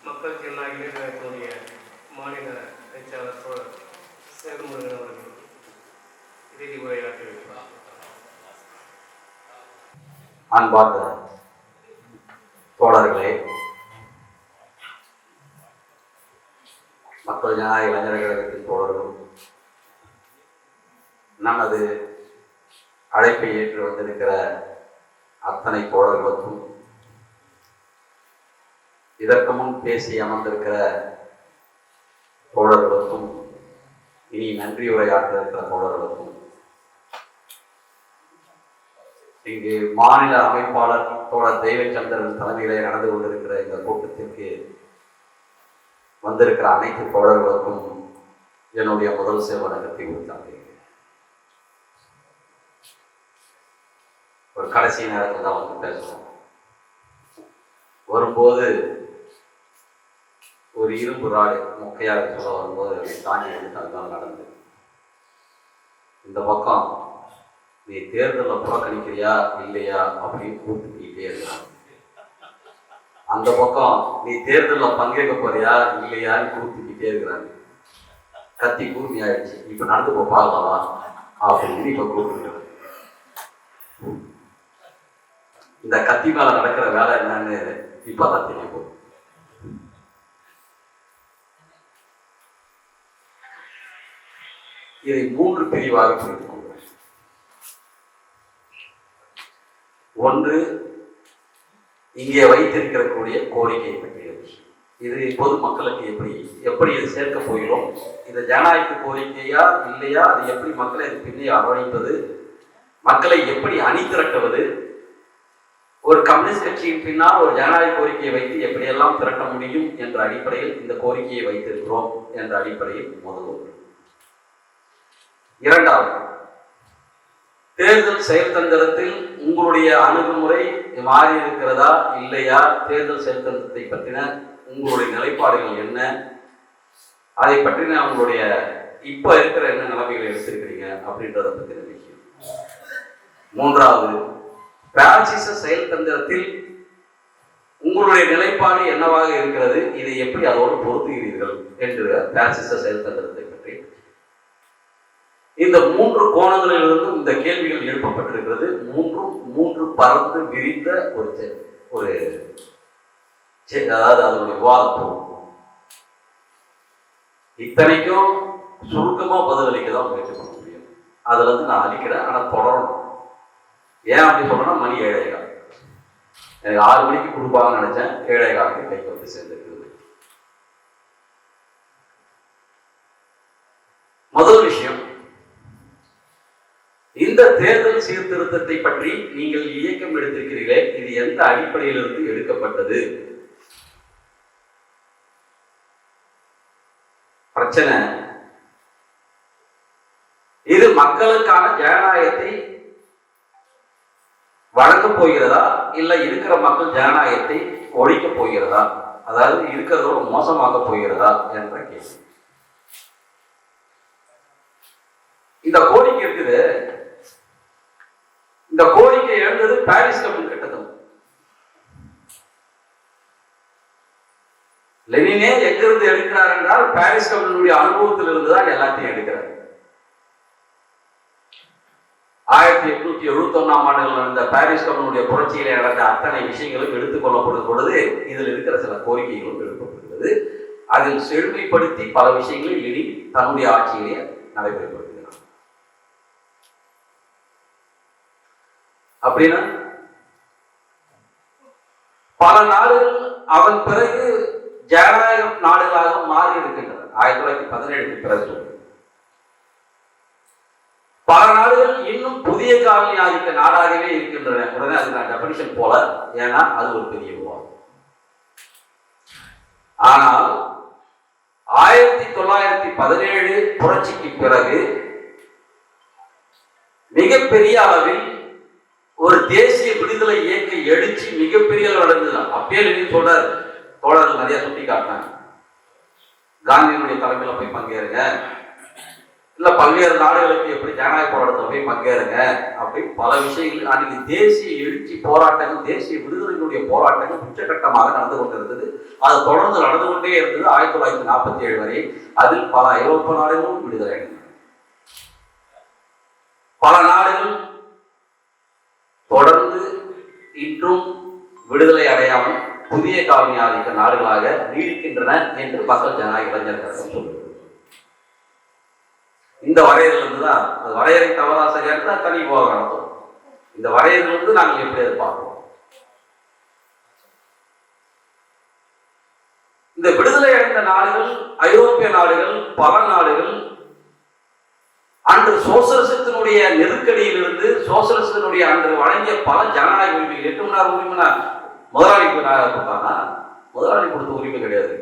மக்கள் ஜனநாயக இளைஞர்களுடைய மாநில பேச்சாளர் தோழர் சேதுமுருகன் அவர்கள் இறுதி உரையாற்றி வைப்பார். அன்பார்ந்த தோழர்களே, மக்கள் ஜனநாயக இளைஞர் கழகத்தின் தோழர்களும் நமது அழைப்பை ஏற்று வந்திருக்கிற அத்தனை தோழர்களுக்கும், இதற்கு முன் பேசி அமர்ந்திருக்கிற தோழர்களுக்கும், இனி நன்றி உரையாற்ற இருக்கிற தோழர்களுக்கும், இங்கு மாநில அமைப்பாளர் தோழர் தெய்வச்சந்திரன் தலைமையிலே நடந்து கொண்டிருக்கிற இந்த கூட்டத்திற்கு வந்திருக்கிற அனைத்து தோழர்களுக்கும் என்னுடைய முதல் வணக்கத்தை உரித்தாங்க. ஒரு கடைசி நேரத்தில் தான் வந்து பேசுவோம். வரும்போது ஒரு இரும்பு ராடு மொக்கையாக சொல்ல வரும்போது தாண்டி வந்து அதுதான் நடந்து, இந்த பக்கம் நீ தேர்தலில் புறக்கணிக்கிறியா இல்லையா அப்படின்னு கூப்பிட்டுக்கிட்டே இருக்கிறான். அந்த பக்கம் நீ தேர்தலில் பங்கேற்க போறியா இல்லையான்னு கூப்பிட்டுக்கிட்டே இருக்கிறாங்க. கத்தி கூர்மி ஆயிடுச்சு, இப்ப நடந்து போ பார்க்கலாமா அப்படின்னு இப்ப கூப்பிட்டு. இந்த கத்தி மேல நடக்கிற வேலை என்னன்னு இப்பதான் தெரிய போகுது. இதை 3 பிரிவாக பிரித்துக் கொள்கிறேன். ஒன்று, இங்கே வைத்திருக்கக்கூடிய கோரிக்கை பற்றியது. இது பொதுமக்களுக்கு எப்படி இது சேர்க்க போகிறோம், இந்த ஜனநாயக கோரிக்கையா இல்லையா, அது எப்படி மக்களை இது பின்னே அரவணைப்பது, மக்களை எப்படி அணி திரட்டுவது, ஒரு கம்யூனிஸ்ட் கட்சியின் பின்னால் ஒரு ஜனநாயக கோரிக்கையை வைத்து எப்படியெல்லாம் திரட்ட முடியும் என்ற அடிப்படையில் இந்த கோரிக்கையை வைத்திருக்கிறோம் என்ற அடிப்படையில் முதல் ஒன்று. இரண்டாவது, தேர்தல் செயல்தந்திரத்தில் உங்களுடைய அணுகுமுறை மாறி இருக்கிறதா இல்லையா, தேர்தல் செயல்தந்திரத்தை பற்றின உங்களுடைய நிலைப்பாடுகள் என்ன, அதை பற்றின உங்களுடைய இப்ப இருக்கிற என்ன நிலைமைகளை எடுத்திருக்கிறீங்க அப்படின்றத பற்றின விஷயம். மூன்றாவது, பாசிச செயல்தந்திரத்தில் உங்களுடைய நிலைப்பாடு என்னவாக இருக்கிறது, இதை எப்படி அதோடு பொருத்துகிறீர்கள் என்ற பாசிச செயல்தந்திரத்தை பற்றி. இந்த 3 கோணங்களிலிருந்தும் இந்த கேள்விகள் எழுப்பப்பட்டிருக்கிறது. மூன்று பறந்து விரிந்த ஒரு அதாவது அதனுடைய விவாதம். இத்தனைக்கும் சுருக்கமா பதிலளிக்க தான் முயற்சி பண்ண முடியும். அதுல இருந்து நான் அளிக்கிறேன், ஆனா தொடரணும். ஏன் அப்படி சொல்றேன்னா, மணி 7:15. எனக்கு 6 மணிக்கு கொடுப்பாங்கன்னு நினைச்சேன், 7:15 கைக்கு வந்து சேர்ந்துருக்குது. முதல் விஷயம், இந்த தேர்தல் சீர்திருத்தத்தை பற்றி நீங்கள் இயக்கம் எடுத்திருக்கிறீர்களே, இது எந்த அடிப்படையிலிருந்து எடுக்கப்பட்டது? பிரச்சனை இது மக்களுக்கான ஜனநாயகத்தை வழங்கப் போகிறதா, இல்ல இருக்கிற மக்கள் ஜனநாயகத்தை ஒழிக்க போகிறதா, அதாவது இருக்கிறதோடு மோசமாக போகிறதா என்ற கேள்வி. இந்த கோரிக்கை இருக்குது. இந்த கோரிக்கை எழுந்தது பாரிஸ் கம்யூன் கட்டணம். லெனினே எங்கிருந்து எடுக்கிறார் என்றால் பாரிஸ் கம்யூனுடைய அனுபவத்தில் இருந்துதான் எல்லாத்தையும் எடுக்கிறார். 1871ஆம் ஆண்டில் நடந்த பாரிஸ் கம்யூனுடைய புரட்சியிலே நடந்த அத்தனை விஷயங்களும் எடுத்துக் கொள்ளப்படும் பொழுது இதில் இருக்கிற சில கோரிக்கைகளும் எழுப்பப்படுகிறது. அதில் செழுமைப்படுத்தி பல விஷயங்களை லெனின் தன்னுடைய ஆட்சியிலே நடைபெறப்படுகிறார். அப்படின்னா பல நாடுகள் அதன் பிறகு ஜனநாயக நாடுகளாக மாறி இருக்கின்றன. 1917க்கு பிறகு பல நாடுகள் இன்னும் புதிய காலனி ஆதிக்க நாடாகவே இருக்கின்றன. உடனே அது நான் டெபினிஷன் போல, ஏன்னா அது ஒரு பெரிய விவாதம். ஆனால் 1917 புரட்சிக்கு பிறகு மிகப்பெரிய அளவில் ஒரு தேசிய விடுதலை இயக்க எழுச்சி மிகப்பெரிய நடந்தது. அப்பயே சொல்றாரு, தோழர்கள் நிறைய சுட்டி காட்டினாங்க, காந்தியினுடைய தலைமையில போய் பங்கேறுங்க, இல்ல பல்வேறு நாடுகளுக்கு எப்படி ஜனநாயக போராட்டத்தில் போய் பங்கேறுங்க அப்படி பல விஷயங்கள் அன்னைக்கு தேசிய எழுச்சி போராட்டங்கள், தேசிய விடுதலைகளுடைய போராட்டங்கள் உச்சகட்டமாக நடந்து கொண்டிருந்தது. அது தொடர்ந்து நடந்து கொண்டே இருந்தது 1947 வரை. அதில் பல ஐரோப்பிய நாடுகளும் விடுதலை அடைந்தன. பல நாடுகள் தொடர்ந்து இன்றும் விடுதலை அடையாமல் புதிய காலனி ஆதிக்க நாடுகளாக நீடிக்கின்றன என்று மக்கள் ஜனநாயக இளைஞர் கழகம் சொல்லுது. இந்த வரையறையிலிருந்து தான் அது வரையறை தவறா சரியாக தனி விவாதம் நடத்தும். இந்த வரையறையிலிருந்து நாங்கள் எப்படி அதை பார்க்கிறோம். இந்த விடுதலை அடைந்த நாடுகள், ஐரோப்பிய நாடுகள், பல நாடுகள் அன்று சோசலிசத்தினுடைய நெருக்கடியிலிருந்து, சோசலிசத்தினுடைய அன்று வழங்கிய பல ஜனநாயக உரிமைகள், 8 மணி நேரம் உரிமை முதலாளி கொடுத்தாங்க. முதலாளி கொடுத்த உரிமை கிடையாது.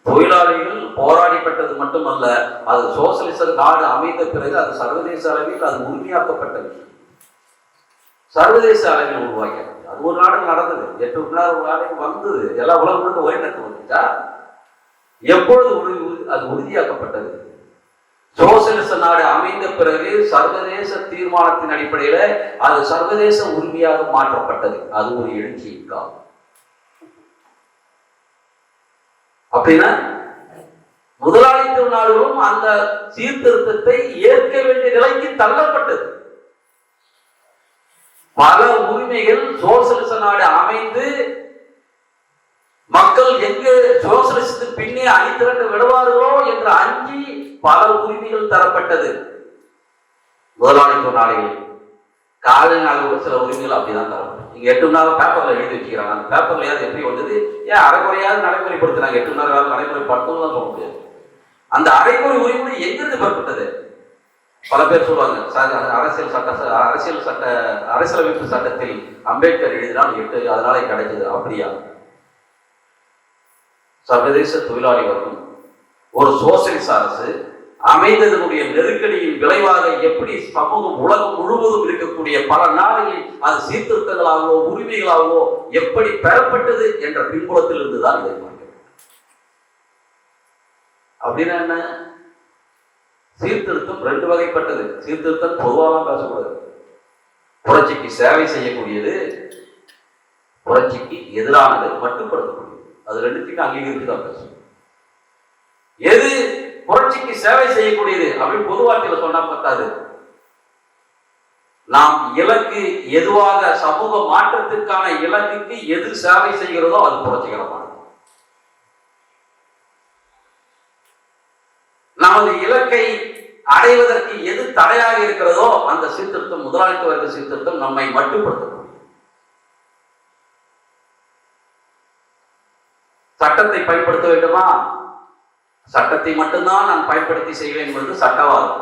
தொழிலாளிகள் போராடிப்பட்டது மட்டுமல்ல, அது சோசலிச நாடு அமைந்த பிறகு அது சர்வதேச அளவில் அது உரிமையாக்கப்பட்டது. சர்வதேச அளவில் உருவாக்கியது. அது ஒரு நாடு நடந்தது. 8 மணி நேரம் ஒரு நாடு வந்தது. எல்லா உலகம் ஒரே நேரத்தில் வந்துச்சா? எப்பொழுது அது உறுதியாக்கப்பட்டது? சோசலிச நாடு அமைந்த பிறகு சர்வதேச தீர்மானத்தின் அடிப்படையில் அது சர்வதேச உரிமையாக மாற்றப்பட்டது. அது ஒரு எழுச்சியின் காலம். அப்படின்னா முதலாளித்துவ நாடுகளும் அந்த சீர்திருத்தத்தை ஏற்க வேண்டிய நிலைக்கு தள்ளப்பட்டது. பல உரிமைகள் சோசலிச நாடு அமைந்து மக்கள் எங்கு சோசலிசத்துக்கு பின்னே அணிதிரண்டு விடுவார்களோ என்று அஞ்சி பல உரிமைகள் தரப்பட்டது. முதலாளித்துவ நாடுகள் காலை நாள் சில உரிமைகள் அப்படிதான் தரப்பட்டது. நீங்க 8 மணி நேரம் பேப்பர்ல எழுதி வச்சுக்கிறாங்க. அந்த பேப்பர்ல எப்படி வந்தது? ஏன் அரைக்குறையாவது நடைமுறைப்படுத்தினாங்க? 8 மணி நேரம் நடைமுறைப்படுத்தணும் தான் சொல்ல முடியாது. அந்த அரைக்குறை உரிமை எங்கிருந்து பெறப்பட்டது? பல பேர் சொல்லுவாங்க, அரசியலமைப்பு சட்டத்தில் அம்பேத்கர் எழுதினால் 8 அதனால கிடைச்சது. அப்படியா? சர்வதேச தொழிலாளி வர்க்கம் ஒரு சோசலிச அரசு அமைந்ததனுடைய நெருக்கடியின் விளைவாக எப்படி சமூகம் உலகம் முழுவதும் இருக்கக்கூடிய பல நாடுகளில் அது சீர்திருத்தங்களாகவோ உரிமைகளாகவோ எப்படி பெறப்பட்டது என்ற பின்புலத்தில் இருந்துதான் இதை பார்க்கிறோம். அப்படின்னா என்ன? சீர்திருத்தம் 2 வகைப்பட்டது. சீர்திருத்தம் பொதுவாக பேசக்கூடாது. புரட்சிக்கு சேவை செய்யக்கூடியது, புரட்சிக்கு எதிரானது, மட்டுப்படுத்தக்கூடியது. அது 2த்துக்கும் அங்கீகரித்து தான் பேசும். எது புரட்சிக்கு சேவை செய்யக்கூடியது அப்படின்னு பொது வார்த்தையில சொன்னா பத்தாது. நாம் இலக்கு எதுவாக சமூக மாற்றத்திற்கான இலக்குக்கு எது சேவை செய்கிறதோ அது புரட்சிகரமானது. நமது இலக்கை அடைவதற்கு எது தடையாக இருக்கிறதோ அந்த சீர்திருத்தம், முதலாளித்துவ வர்க்க சீர்திருத்தம் நம்மை மட்டுப்படுத்தணும். சட்டத்தை பயன்படுத்த வேண்டுமா? சட்டத்தை மட்டும்தான் நான் பயன்படுத்தி செய்வேன் என்பது சட்டவாதம்.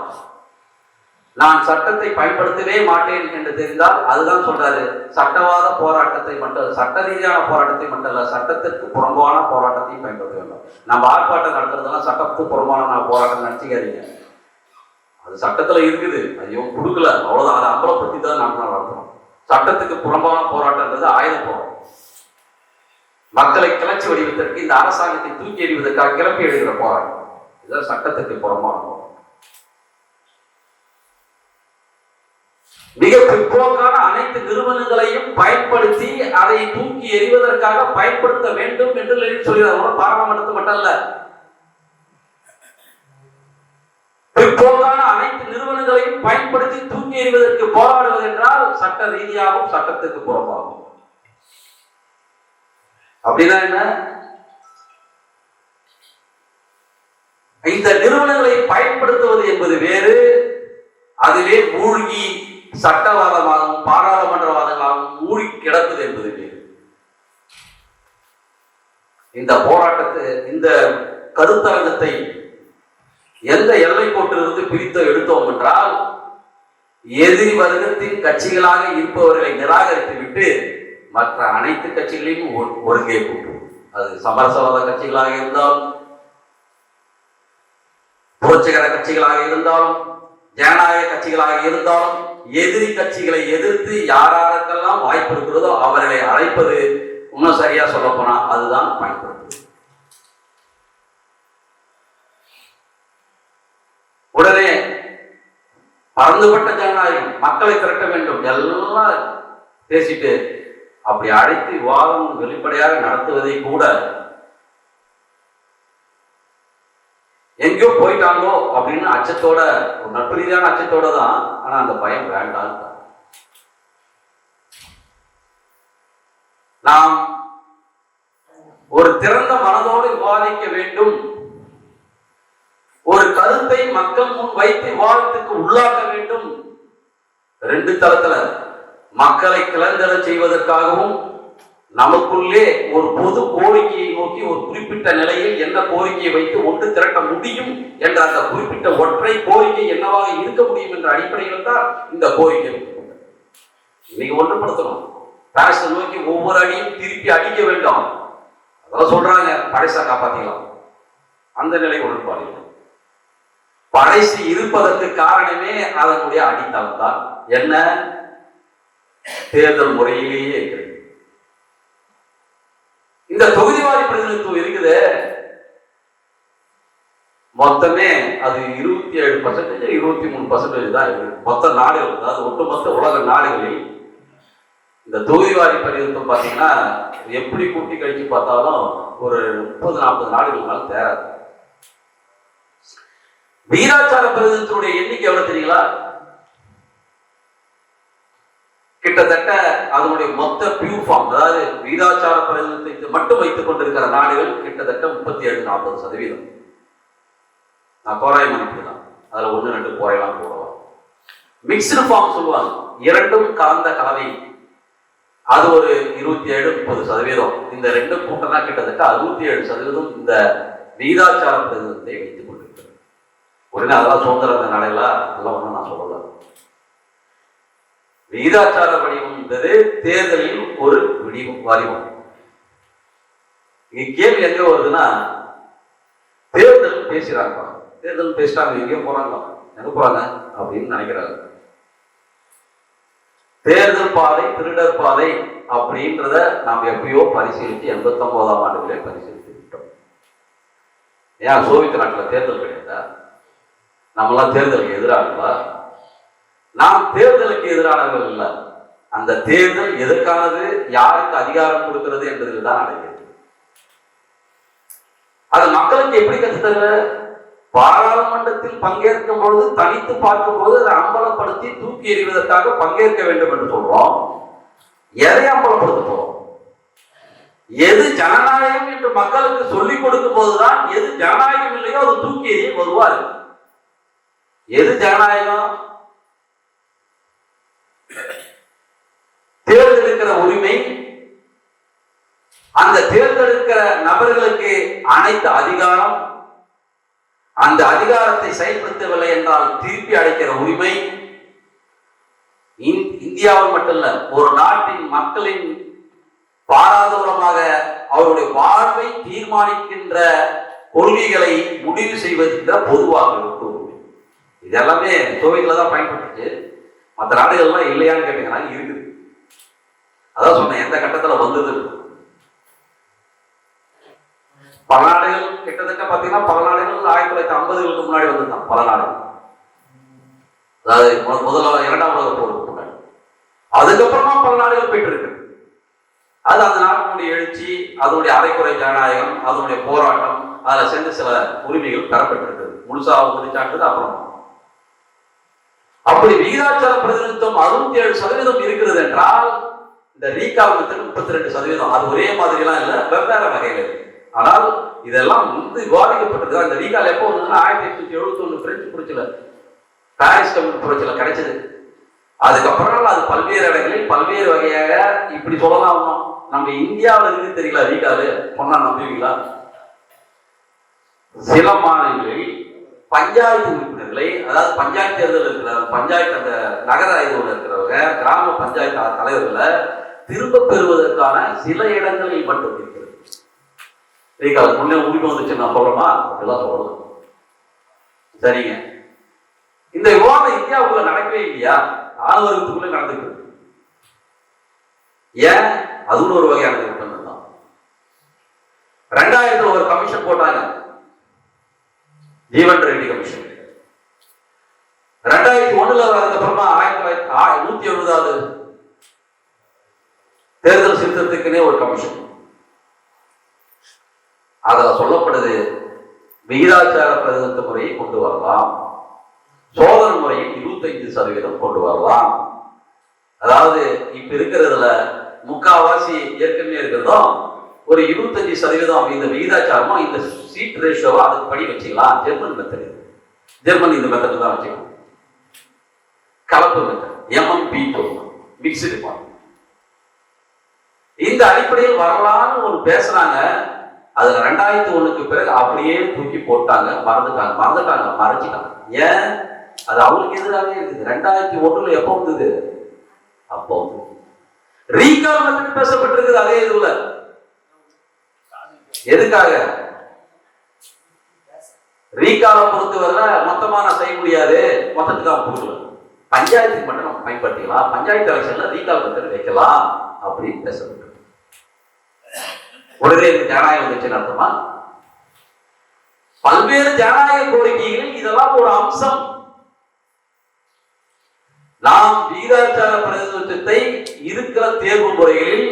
நான் சட்டத்தை பயன்படுத்தவே மாட்டேன் என்று தெரிந்தால் அதுதான் சொல்றாரு, சட்டவாத போராட்டத்தை மட்டும், சட்ட ரீதியான போராட்டத்தை மட்டும் இல்ல, சட்டத்திற்கு புறம்பான போராட்டத்தையும் பயன்படுத்த வேண்டும். நம்ம ஆர்ப்பாட்டம் நடத்துறதுலாம் சட்டத்துக்கு புறம்பான போராட்டம் நினைச்சுக்காதீங்க. அது சட்டத்துல இருக்குது, அது கொடுக்கல அவ்வளவுதான். அதை அம்பலப்படுத்தி தான் நம்ம நடத்துறோம். சட்டத்துக்கு புறம்பான போராட்டம்ன்றது ஆயுத போராட்டம். மக்களை கிளர்ச்சி வடிவதற்கு, இந்த அரசாங்கத்தை தூக்கி எறிவதற்காக கிளப்பி எழுதுகிற போராட்டம். இதுதான் சட்டத்துக்கு புறம்பான போராட்டம். மிக பிற்போக்கான அனைத்து நிறுவனங்களையும் பயன்படுத்தி அதை தூக்கி எறிவதற்காக பயன்படுத்த வேண்டும் என்று சொல்கிறார். பாராளுமன்றத்தை மட்டும் அல்ல, பிற்போக்கான அனைத்து நிறுவனங்களையும் பயன்படுத்தி தூக்கி எறிவதற்கு போராடுவது என்றால் சட்ட ரீதியாகவும் சட்டத்துக்கு புறம்பாகும். அப்படின்னா என்ன? இந்த நிறுவனங்களை பயன்படுத்துவது என்பது வேறு, அதிலே மூழ்கி சட்டவாதமாகவும் பாராளுமன்றவாதமாகவும் மூழ்கி கிடப்பது என்பது வேறு. இந்த போராட்டத்தை, இந்த கருத்தரங்கத்தை எந்த எல்லை கோட்டிலிருந்து பிரித்து எடுத்தோம் என்றால், எதிரி வர்க்கத்தின் கட்சிகளாக இருப்பவர்களை நிராகரித்து விட்டு மற்ற அனைத்து கட்சிகளையும் ஒருங்கே கூட்டும். அது சமரசவாத கட்சிகளாக இருந்தாலும், புரட்சிகர கட்சிகளாக இருந்தாலும், ஜனநாயக கட்சிகளாக இருந்தாலும், எதிரி கட்சிகளை எதிர்த்து யாராருக்கெல்லாம் வாய்ப்பு இருக்கிறதோ அவர்களை அழைப்பது, இன்னும் சரியா சொல்ல போனா அதுதான் பயன்படுத்துது. உடனே பரந்துபட்ட ஜனநாயகம், மக்களை திரட்ட வேண்டும் எல்லாம் பேசிட்டு அப்படி அழைத்து விவாதம் வெளிப்படையாக நடத்துவதை கூட எங்கேயோ போயிட்டாங்களோ அப்படின்னு அச்சத்தோட, ஒரு நட்பு ரீதியான அச்சத்தோட தான். ஆனா அந்த பயம் வேண்டாம். நாம் ஒரு திறந்த மனதோடு விவாதிக்க வேண்டும். ஒரு கருத்தை மக்கள் முன் வைத்து விவாதத்துக்கு உள்ளாக்க வேண்டும். ரெண்டு தளத்துல மக்களை கிளர்ந்தெழ செய்வதற்காகவும் நமக்குள்ளே ஒரு பொது கோரிக்கையை நோக்கி ஒரு குறிப்பிட்ட நிலையில் என்ன கோரிக்கையை வைத்து ஒன்று திரட்ட முடியும் என்ற அந்த குறிப்பிட்ட ஒற்றை கோரிக்கை என்னவாக இருக்க முடியும் என்ற அடிப்படையில் தான் இந்த கோரிக்கை இன்னைக்கு ஒன்றுபடுத்தணும். பாரிஸை நோக்கி ஒவ்வொரு அடியும் திருப்பி அடிக்க வேண்டும். அதெல்லாம் சொல்றாங்க பாரிஸை காப்பாத்திக்கலாம். அந்த நிலை உடன்பாடு இல்லை. படைசு இருப்பதற்கு காரணமே அதனுடைய அடித்தளம் தான். என்ன? தேர்தல் முறையிலேயே இருக்கிறது. இந்த தொகுதிவாரி பிரதிநிதித்துவம் இருக்குது. மொத்தமே அது 27%, 23% தான் இருக்கு மொத்த நாடுகள். அதாவது ஒட்டுமொத்த உலக நாடுகளில் இந்த தொகுதிவாரி பிரதிநிதித்துவம் பார்த்தீங்கன்னா எப்படி கூட்டி கழிச்சு பார்த்தாலும் ஒரு 30-40 நாடுகள் தேராது. வீராச்சார பிரதிநிதித்துவனுடைய எண்ணிக்கை எவ்வளவு தெரியுங்களா? கிட்டத்தட்ட அதனுடைய மொத்த பியூர் ஃபார்ம், அதாவது வீராச்சார பிரதிநிதித்துவத்தை மட்டும் வைத்துக் கொண்டிருக்கிற நாடுகள் கிட்டத்தட்ட 37-40%. நான் தோராயம் மதிப்பிடலாம். அதுல 1-2 குறையலாம் போடலாம். மிக்ஸ்டு ஃபார்ம் சொல்லுவாங்க, இரண்டும் கலந்த கலவை, அது ஒரு 27-30%. இந்த ரெண்டும் கூட்டம் தான் கிட்டத்தட்ட 67% இந்த வீராச்சார பிரதிநிதித்தை வைத்துக் கொண்டிருக்கிறது. உடனே அதெல்லாம் சுதந்திர நாடெல்லாம் அதெல்லாம் ஒன்றும் நான் சொல்லல. வீராச்சார வடிவம் என்பது தேர்தலில் ஒரு வடிவம். இங்க கேள்வி எங்க வருதுன்னா, தேர்தல் பேசுறாங்க, தேர்தல் பேசிட்டாங்க, எங்கேயோ போறாங்க, எங்க போறாங்க அப்படின்னு நினைக்கிறாங்க. தேர்தல் பாதை திருடர் பாதை அப்படின்றத நாம் எப்பயோ பரிசீலித்து 89ஆம் ஆண்டுகளே பரிசீலித்து விட்டோம். ஏன் சோவியத் நாட்டில் தேர்தல் கிடையாதா? நம்மளாம் தேர்தலுக்கு எதிரானவா? நாம் தேர்தலுக்கு எதிரானவர்கள் இல்லை. அந்த தேர்தல் எதற்கானது, யாருக்கு அதிகாரம் கொடுக்கிறது என்பதில் தான் அடைகிறது. அது மக்களுக்கு எப்படி கற்றுத்தர? பாராளுமன்றத்தில் பங்கேற்கும் பொழுது தனித்து பார்க்கும் போது அதை அம்பலப்படுத்தி தூக்கி எறிவதற்காக பங்கேற்க வேண்டும் என்று சொல்றோம். எதை அம்பலப்படுத்த போறோம்? எது ஜனநாயகம் என்று மக்களுக்கு சொல்லிக் கொடுக்கும் போதுதான் எது ஜனநாயகம் இல்லையோ அது தூக்கி எறிய வருவார். எது ஜனநாயகம்? தேர்ந்தெடுக்கிற உரிமை, அந்த தேர்ந்தெடுக்கிற நபர்களுக்கு அனைத்து அதிகாரம், அந்த அதிகாரத்தை செயல்படுத்தவில்லை என்றால் திருப்பி அடைக்கிற உரிமை. இந்தியாவில் மட்டுமல்ல, ஒரு நாட்டின் மக்களின் பாராதூரமாக அவருடைய வாழ்வை தீர்மானிக்கின்ற கொள்கைகளை முடிவு செய்வதற்கு பொதுவாக இருக்கும். இது எல்லாமே சோவியத்ல தான் பயன்படுத்துச்சு. மற்ற நாடுகள்லாம் இல்லையான்னு கேட்டீங்கன்னா இருக்குது. அதான் சொன்னேன், எந்த கட்டத்தில் வந்தது. பல நாடுகள் கிட்டத்தட்ட பார்த்தீங்கன்னா பல நாடுகள் 1950களுக்கு முன்னாடி வந்துதான். பல நாடுகள், அதாவது முதல்ல 2ஆம் உலக போருக்கு முன்னாடி. அதுக்கப்புறமா பல நாடுகள் போயிட்டு இருக்கு. அது அந்த நாட்டினுடைய எழுச்சி, அதனுடைய அரைக்குறை ஜனநாயகம், அதனுடைய போராட்டம், அதில் சேர்ந்து சில உரிமைகள் பெறப்பட்டிருக்கிறது. முழுசாக முடிச்சாட்டுது அப்புறம். அப்படி விகிதாச்சார பிரதிநிதித்துவம் 67% இருக்கிறது என்றால், இந்த ரீகால் மெத்தட் 32%. அது ஒரே மாதிரி எல்லாம் இல்லை, வெவ்வேறு வகையில் இருக்கு. ஆனால் இதெல்லாம் விவாதிக்கப்பட்டது. அந்த ரீகால் எப்போ வந்ததுன்னா 1871 பிரெஞ்சு புரட்சியில, பாரிஸ் கம்யூன் புரட்சியில கிடைச்சது. அதுக்கப்புறம் அது பல்வேறு இடங்களில் பல்வேறு வகையாக இப்படி சொல்லலாம். நம்ம இந்தியாவில் இருக்கு தெரியல ரீகாலு சொன்னா நம்புவீங்களா? சில மாநிலங்களில் பஞ்சாயத்து உறுப்பினர்களை, அதாவது பஞ்சாயத்து தேர்தல் இருக்கிற பஞ்சாயத்து, அந்த நகர இதுல இருக்கிறவங்க, கிராம பஞ்சாயத்து தலைவர்களை திரும்ப பெறுவதற்கான சில இடங்களில் மட்டும் இருக்கிறது. முன்னே உரிமை வந்துச்சு நான் சொல்றோமா? அப்படிலாம் சொல்லலாம். சரிங்க, இந்த விவாதம் இந்தியாவுக்குள்ள நடக்கவே இல்லையா? ஆளுவர்கத்துக்குள்ளே நடந்துருக்கு. ஏன்? அது ஒரு வகையான நிர்பந்தம் தான். 2000 ஒரு கமிஷன் போட்டாங்க, ஜீவன் ரெட்டி கமிஷன். 2001 தமிழ்ல அதுக்கப்புறமா 1970வது தேர்தல் சீர்திருத்தத்துக்குன்னே ஒரு கமிஷன். அதுல சொல்லப்படுது விகிதாச்சார பிரதிநிதித்துவ முறையை கொண்டு வரலாம், சோதனை முறையில் 25% கொண்டு வரலாம். அதாவது இப்ப இருக்கிறதுல முக்காவாசி ஏற்கனவே இருக்கிறதும் ஒரு 25% இந்த விகிதாச்சாரமா இந்த சீட் ரேஷியோவா அதுக்கு படி வச்சுக்கலாம். ஜெர்மன் மெத்தட், ஜெர்மன் இந்த மெத்தட் தான் வச்சுக்கணும். கலப்பு மெத்தட், MMP2 மிக்ஸ்டு டிபார்ட்மெண்ட். இந்த அடிப்படையில் வரலான்னு ஒரு பேசுறாங்க. அதுல 2001க்கு பிறகு அப்படியே தூக்கி போட்டாங்க, மறைச்சிட்டாங்க. ஏன்? அது அவங்களுக்கு எதிராகவே இருக்குது. 2001ல எப்போ வந்தது? அப்போ ரீகால் மெத்தட் பேசப்பட்டிருக்குது. அதே இதுல எதுக்காக? ரீகாலை பொறுத்தவரை மொத்தமா நான் செய்ய முடியாது, மொத்தத்துக்காக கொடுக்கல, பஞ்சாயத்துக்கு மட்டும் நம்ம பயன்படுத்திக்கலாம், பஞ்சாயத்து எலெக்ஷன்ல ரீகால் மெத்தட் வைக்கலாம் அப்படின்னு பேசப்பட்டு உடனே ஜனநாயகம் வந்துச்சுன்னு அர்த்தமா? பல்வேறு ஜனநாயக கோரிக்கைகள் இதெல்லாம் ஒரு அம்சம். நாம் விகிதாச்சார பிரதிநிதித்துவத்தை இருக்கிற தேர்வு முறைகளில்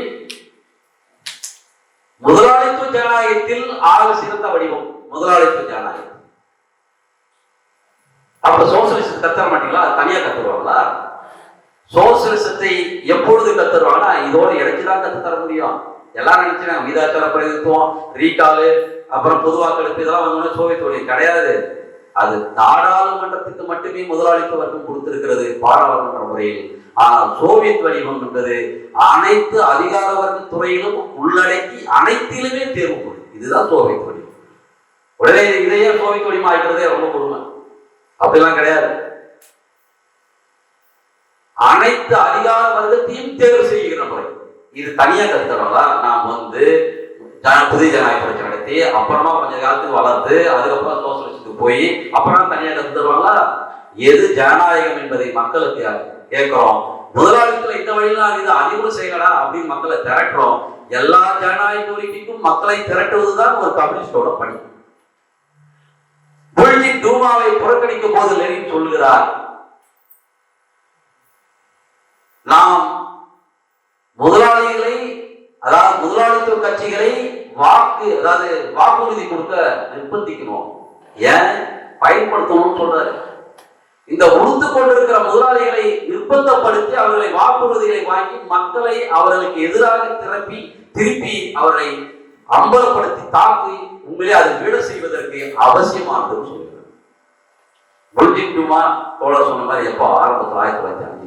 முதலாளித்துவ ஜனநாயகத்தில் ஆக சிறந்த வடிவம் முதலாளித்துவ ஜனநாயகம். அப்ப சோசியலிசம் கத்தர மாட்டீங்களா? தனியா கத்துருவாங்களா? சோசியலிசத்தை எப்பொழுது கத்துருவாங்கன்னா இதோட இடைச்சுதான் கத்துத்தர முடியும். எல்லாரும் நினைச்சுனா விகிதாச்சார பிரதிநிதித்துவம், ரீகாலு, அப்புறம் பொது வாக்கெடுப்பு இதெல்லாம் வந்து சோவியத் ஒழிய கிடையாது. அது நாடாளுமன்றத்துக்கு மட்டுமே முதலாளித்துவ வர்க்கம் கொடுத்திருக்கிறது பாராளுமன்ற முறையில். ஆனால் சோவியத் வடிவம் என்பது அனைத்து அதிகார வர்க்க துறையிலும் உள்ளடக்கி அனைத்திலுமே தேர்வு முறை. இதுதான் சோவியத் வடிவம். உடனே இதையே சோவியத் வடிவம் ஆகிக்கிறதே ரொம்ப கொடுமை. அப்படிலாம் கிடையாது. அனைத்து அதிகார வர்க்கத்தையும் தேர்வு செய்கிற முறை. இது தனியா கத்துறவங்களா? நாம் வந்து புதிய ஜனநாயக புரட்சி நடத்தி அப்புறமா கொஞ்ச காலத்துக்கு வளர்த்து அதுக்கப்புறம் சோசியலிசத்துக்கு போய் அப்புறம் தனியா கத்து தருவாங்களா? எது ஜனநாயகம் என்பதை மக்களுக்கு கேட்கிறோம். முதலாளித்துல இந்த வழியில இது அதிகமா செய்யலடா அப்படின்னு மக்களை திரட்டுறோம். எல்லா ஜனநாயக கோரிக்கைக்கும் மக்களை திரட்டுவதுதான் ஒரு கம்யூனிஸ்டோட பணி. புல்ஜிக் டூமாவை புறக்கணிக்கும் போது லெனின் சொல்கிறார், நாம் முதலாளிகளை, அதாவது முதலாளித்துவ கட்சிகளை வாக்குறுதி கொடுக்க நிர்பந்திக்கணும். ஏன்? பயன்படுத்தணும்னு சொல்றாரு. இந்த உறுத்து கொண்டிருக்கிற முதலாளிகளை நிர்பந்தப்படுத்தி அவர்களை வாக்குறுதிகளை வாங்கி மக்களை அவர்களுக்கு எதிராக திருப்பி அவர்களை அம்பலப்படுத்தி தாக்கி உண்மையிலே அதை வீட செய்வதற்கு அவசியமானது சொல்கிறார். புல்ஜிக் டூமா தோழர் சொன்ன மாதிரி எப்போ? ஆரம்பத்தில் 1905.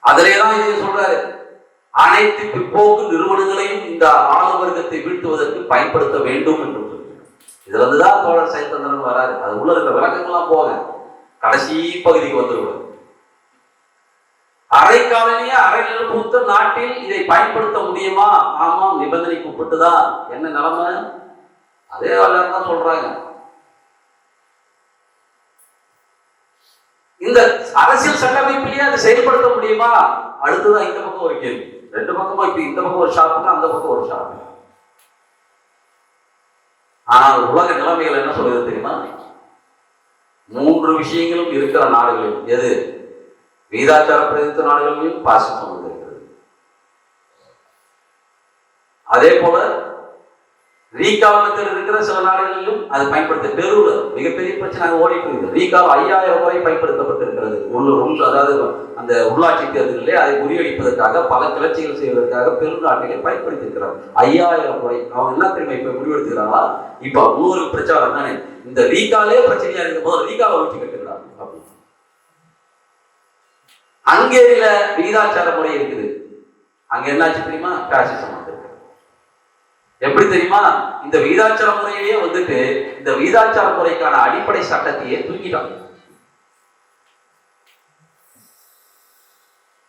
அதிலேதான் இதை சொல்றாரு, அனைத்து பிற்போக்கு நிறுவனங்களையும் இந்த ஆளுவர்க்கத்தை வீழ்த்துவதற்கு பயன்படுத்த வேண்டும் என்று சொல்றாரு. இதுல இருந்துதான் தோழர் செயல்தந்திரன் வராரு. அது உள்ள இருக்கிற விளக்கங்கள்லாம் போக கடைசி பகுதிக்கு வந்துருவார். அரை காலனிய அரை நிலப்பூத்த நாட்டில் இதை பயன்படுத்த முடியுமா? ஆமாம், நிபந்தனைக்கு உட்பட்டுதான். என்ன நிலைமை? அதே தான் சொல்றாங்க. இந்த அரசியல் சட்டமைப்பிலேயே அதை செயல்படுத்த முடியுமா? அடுத்ததான் இந்த பக்கம் ஒரு கேள்வி. ரெண்டு பக்கமா இப்ப இந்த பக்கம் ஒரு ஷாப்புங்க, அந்த பக்கம் ஒரு ஷாப்பு. ஆனால் உலக நிலைமைகள் என்ன சொல்றது தெரியுமா? 3 விஷயங்களும் இருக்கிற நாடுகளில் எது? விகிதாச்சார பிரதிநிதித்துவ நாடுகளிலும் பாசிசம் வந்திருக்கிறது. அதே போல ரீகால் மெத்தட் இருக்கிற சில நாடுகளிலும் அது பயன்படுத்த பெருவுல மிகப்பெரிய பிரச்சனை ஓடிட்டு இருக்குது. ரீகால் 5000 முறை பயன்படுத்தப்பட்டிருக்கிறது. அதாவது அந்த உள்ளாட்சி தேர்தலிலே அதை முறியடிப்பதற்காக பல கிளர்ச்சிகள் செய்வதற்காக பெருநாட்டிலே பயன்படுத்தியிருக்கிறார் 5000 முறை. அவங்க என்ன தெரியுமா இப்ப முடிவெடுத்துக்கிறாங்களா? இப்ப இன்னொரு பிரச்சாரம் தானே, இந்த ரீகாலே பிரச்சனையா இருக்கும் போது ரீகாலை ஒழிச்சு கட்டுக்கிறாங்க. ஹங்கேரியில விகிதாச்சார முறை இருக்குது. அங்க என்னாச்சு தெரியுமா? பாசிசம். எப்படி தெரியுமா? இந்த விகிதாச்சார முறையிலேயே வந்துட்டு இந்த விகிதாச்சார முறைக்கான அடிப்படை சட்டத்தையே தூக்கிட்டாங்க.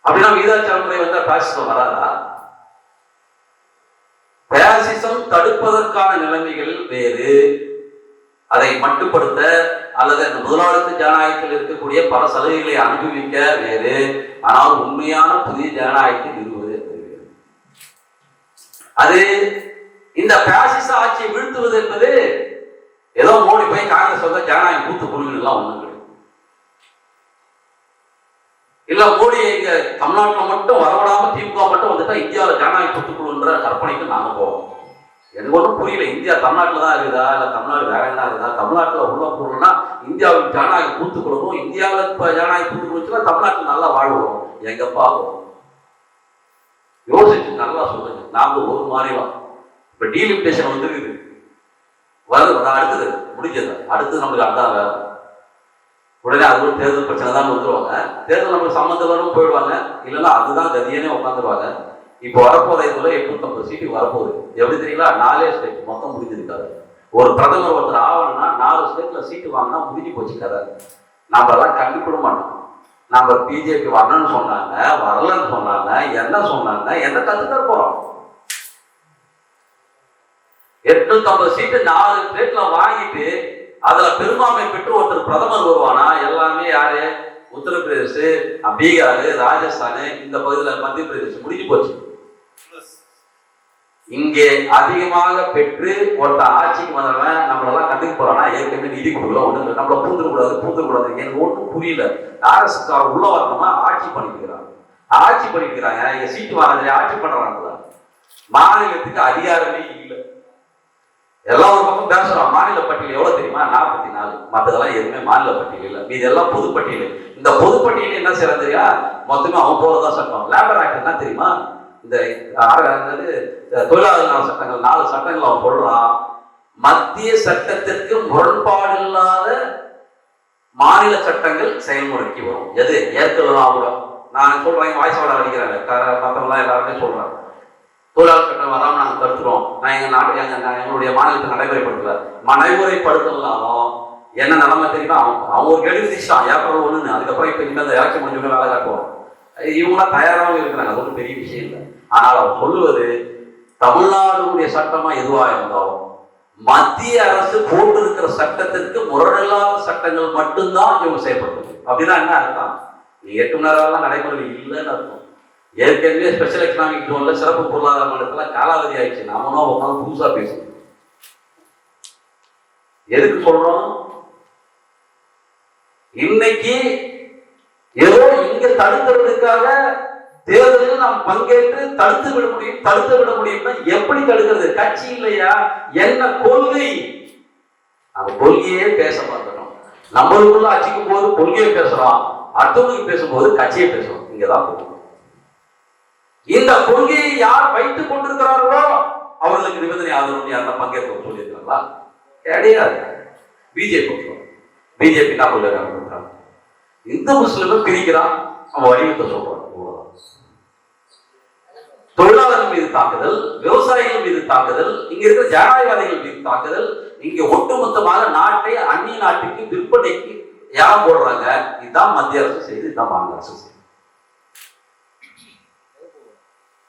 அப்படின்னா விகிதாச்சார முறை வந்தா பாசிசம் வராதா? பாசிசம் தடுப்பதற்கான நிலைமைகள் வேறு, அதை மட்டுப்படுத்த அல்லது அந்த முதலாளித்துவ ஜனநாயகத்தில் இருக்கக்கூடிய பல சலுகைகளை அனுபவிக்க வேறு. ஆனால் உண்மையான புதிய ஜனநாயகத்தை நிறுவுவது வேறு. அது இந்த பாசிச ஆட்சியை வீழ்த்துவது என்பது ஏதோ மோடி போய் காங்கிரஸ் வந்தா ஜனநாயகம் கூத்து கொடுங்கலாம் ஒண்ணும் கிடையாது. இல்ல மோடி இங்க தமிழ்நாட்டில் மட்டும் வரவிடாம திமுக மட்டும் வந்துட்டா இந்தியாவில் ஜனநாயக கூத்து கொடுன்ற கற்பனைக்கு நாங்க போவோம். எனக்கு ஒன்றும் புரியல. இந்தியா தமிழ்நாட்டில் தான் இருக்குதா இல்லை தமிழ்நாடு வேற என்ன இருக்குதா? தமிழ்நாட்டில் உள்ள பொருள்னா இந்தியாவுக்கு ஜனநாயகம் கூத்து கொடுக்கணும். இந்தியாவில் இப்போ ஜனநாயகம் கூத்து கொடுத்துன்னா தமிழ்நாட்டில் நல்லா வாழ்வோம். எங்கப்பா யோசிச்சு நல்லா சொல்லுங்க. நாம ஒரு மாநிலம் இப்ப டீலிமிட்டேஷன் வந்துருக்குது, வருது, அடுத்தது முடிஞ்சது, அடுத்தது நம்மளுக்கு அதான் வேலை. உடனே அது ஒரு தேர்தல் பிரச்சனை தான் வந்துருவாங்க. தேர்தல் நம்மளுக்கு சம்மந்தம் வரும் போயிடுவாங்க. இல்லைன்னா அதுதான் கதியனே உட்காந்துருவாங்க. இப்போ வரப்போற இதுல 850 சீட்டு வரப்போகுது. எப்படி தெரியல, 4 ஸ்டேட் மொத்தம் முடிஞ்சிருக்காரு. ஒரு பிரதமர் ஒருத்தர் ஆகணும்னா 4 ஸ்டேட்ல சீட்டு வாங்கினா முடிஞ்சு போச்சு கதை. நம்ம எல்லாம் கண்டுபிட மாட்டோம். நம்ம பிஜேபி வரணும்னு சொன்னாங்க, வரலன்னு சொன்னாங்க, என்ன சொன்னாங்க, என்ன கத்துக்க போறோம்? 850 சீட்டு 4 ஸ்டேட்ல வாங்கிட்டு அதுல பெரும்பான்மை பெற்று ஒருத்தர் பிரதமர் வருவானா? எல்லாமே யாரு? உத்தரப்பிரதேச, பீகார், ராஜஸ்தான், இந்த பகுதியில் மத்திய பிரதேசம் முடிஞ்சு போச்சு. இங்கே அதிகமாக பெற்று ஒருத்தர் ஆட்சிக்கு வந்தவன் நம்மளெல்லாம் கண்டுக்க போறானா? ஏற்கனவே நிதி கொடுக்கல, ஒண்ணு நம்மள பூந்துக்கூடாது. எனக்கு ஒன்றும் புரியல. அரசுக்கு உள்ள வரணுமா? ஆட்சி பண்ணிக்கிறாங்க. இங்க சீட்டு வாங்க ஆட்சி பண்றாங்களா? மாநிலத்துக்கு அதிகாரமே இல்லை. எல்லாம் ஒரு பக்கம் பேசுறோம். மாநில பட்டியல் எவ்வளவு தெரியுமா? 44. மற்றதெல்லாம் எதுவுமே மாநில பட்டியல் இல்லை. இது எல்லாம் பொதுப்பட்டியல். இந்த பொதுப்பட்டியல் என்ன செய்யறது தெரியா? மொத்தமே அவன் போறதா சட்டம். லேபர் ஆக்ட் என்ன தெரியுமா? இந்த தொழிலாளர் நல சட்டங்கள் 4 சட்டங்கள் அவன் சொல்றான். மத்திய சட்டத்திற்கு முரண்பாடு இல்லாத மாநில சட்டங்கள் செயல்முறைக்கு வரும். எது ஏற்கலாம் கூட நான் சொல்றேன். வாய்ஸ் ஓட அடிக்கிறாங்க மற்றவங்களாம் எல்லாருமே சொல்றாங்க. தொழிலாளர் சட்டம் வராம நாங்க தடுத்துறோம். நான் எங்களுடைய மாநிலத்தை நடைமுறைப்படுத்தலாலும் என்ன நிலைமை தெரியுமா? அவங்க ஒரு கேள்வி விதிச்சிட்டான் ஏப்ரல் 1. அதுக்கப்புறம் இப்ப இனிமேல் எலெக்ஷன் முடிஞ்சோட வேலை காட்டுவோம். இவங்களாம் தயாராகவும் இருக்கிறாங்க. அது ஒன்றும் பெரிய விஷயம் இல்லை. ஆனால் அவர் சொல்லுவது தமிழ்நாடுடைய சட்டமா எதுவா இருந்தாலும் மத்திய அரசு போட்டு இருக்கிற சட்டத்திற்கு முரணில்லாத சட்டங்கள் மட்டும்தான் இவங்க செயல்படுத்துது. அப்படின்னா என்ன அர்த்தம்? நீ 8 மணி நேரம் நடைமுறையில் இல்லைன்னு அர்த்தம். ஏற்கனவே ஸ்பெஷல் எக்கனாமிக் ஜோன்ல சிறப்பு பொருளாதார மண்டலத்துல காலாவதி ஆயிடுச்சு. நாம உட்காந்து புதுசா பேசணும். எதுக்கு சொல்றோம்? இன்னைக்கு ஏதோ இங்க தடுக்கிறதுக்காக தேர்தலில் நாம் பங்கேற்று தடுத்து விட முடியும்னா எப்படி தடுக்கிறது? கட்சி இல்லையா? என்ன கொள்கை? நம்ம கொள்கையே பேச மாட்டோம். நம்மளுக்குள்ள அச்சிக்கும் போது கொள்கையை பேசுறோம், அடுத்தவங்களுக்கு பேசும்போது கட்சியை பேசுறோம். இங்கதான் போகணும். இந்த கொள்கையை யார் வைத்துக் கொண்டிருக்கிறார்களோ அவர்களுக்கு நிபந்தனை ஆதரவு யாருன்னா பங்கேற்க சொல்லியிருக்கிறாங்களா? கிடையாது. பிஜேபி என்ன சொல்றாங்க? இந்து முஸ்லிமும் பிரிக்கிறான். அவன் வடிவத்தை சொல்றான். தொழிலாளர்கள் மீது தாக்குதல், விவசாயிகள் மீது தாக்குதல், இங்க இருக்கிற ஜனநாயகவாதிகள் மீது தாக்குதல், இங்க ஒட்டுமொத்தமாக நாட்டை அந்நிய நாட்டுக்கு விற்பனைக்கு யார் போடுறாங்க? இதுதான் மத்திய அரசு செய்து, இதுதான் மாநில அரசு செய்து.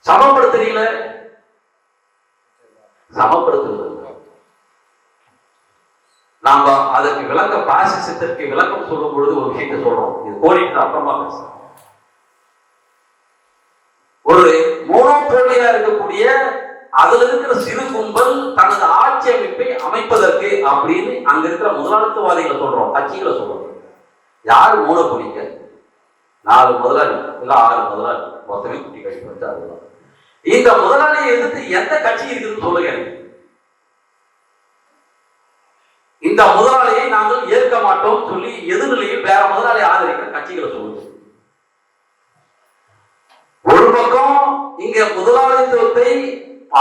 சமப்படுத்துறீங்கள? சமப்படுத்துறது நாம அதற்கு விளக்க பாசிசத்திற்கு விளக்கம் சொல்லும் பொழுது ஒரு விஷயத்தை சொல்றோம். இது கோரிக்கை அப்புறமா பேசுறோம். ஒரு மோனோபோலியா இருக்கக்கூடிய அதுல இருக்கிற சிறு கும்பல் தனது ஆட்சி அமைப்பை அமைப்பதற்கு அப்படின்னு அங்க இருக்கிற முதலாளித்துவாதிகளை சொல்றோம், கட்சிகளை சொல்றோம். யாரு மோனோபோலிக்க? 4 முதலாளி இல்ல 6 முதலாளி மொத்தமே குட்டி கட்சி வச்சு அதுதான். இந்த முதலாளியை எதிர்த்து எந்த கட்சி இருக்குதுன்னு சொல்லுங்க. இந்த முதலாளியை நாங்கள் ஏற்க மாட்டோம் சொல்லி எதிர்நிலையில் வேற முதலாளி ஆதரிக்கிற கட்சிகளை சொல்லுங்க. ஒரு பக்கம் இங்க முதலாளித்துவத்தை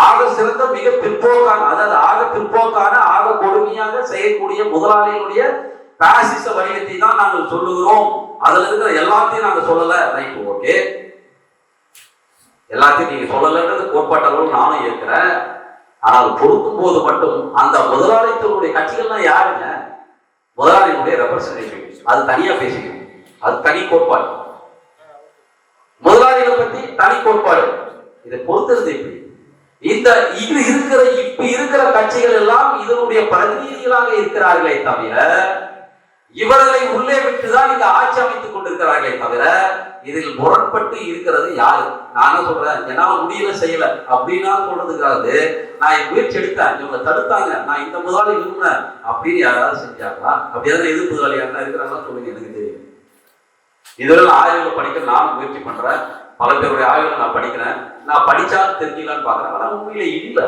ஆக சிறந்த மிக பிற்போக்கான, அதாவது ஆக பிற்போக்கான ஆக கொடுமையாக செய்யக்கூடிய முதலாளிகளுடைய பாசிச வடிவத்தை தான் நாங்கள் சொல்லுகிறோம். அதுல இருக்கிற எல்லாத்தையும் நாங்கள் சொல்லல. ரைட், ஓகே, எல்லாத்தையும் நீங்க சொல்லலன்றது கோட்பாட்டளவு நானும் ஏற்கிறேன். ஆனால் பொருத்தும் போது மட்டும் அந்த முதலாளித்துவனுடைய கட்சிகள்லாம் யாருங்க? முதலாளிகளுடைய ரெப்ரசன்டேட்டிவ். அது தனியா பேசிக்கணும். அது தனி கோட்பாடு. முதலாளிகளை பத்தி தனி கோட்பாடு. இதை பொறுத்துறது எப்படி? இப்ப இருக்கிற கட்சிகள் எல்லாம் இதனுடைய பிரதிநிதிகளாக இருக்கிறார்களே தவிர இவர்களை உள்ளே விட்டுதான் இந்த ஆட்சி அமைத்துக் கொண்டிருக்கிறார்களே தவிர இதில் முரண்பட்டு இருக்கிறது யாரு? நான் என்ன சொல்றேன், என்னால முடியல செய்யல அப்படின்னா சொல்றதுக்காக நான் முயற்சி எடுத்தேன், இவங்க தடுத்தாங்க, நான் இந்த முதலாளி விரும்பினேன் அப்படின்னு யாராவது செஞ்சாங்களா? அப்படியாவது எதிர் முதலாளி யாரா இருக்கிறாங்களா சொல்லுங்க, எனக்கு தெரியும். இதெல்லாம் ஆய்வுகளை படிக்க நான் முயற்சி பண்றேன், பல பேருடைய ஆய்வுகளை நான் படிக்கிறேன், நான் படிச்சா தெரிஞ்சுக்கலான்னு பாக்குறேன். ஆனா உண்மையிலே இல்லை.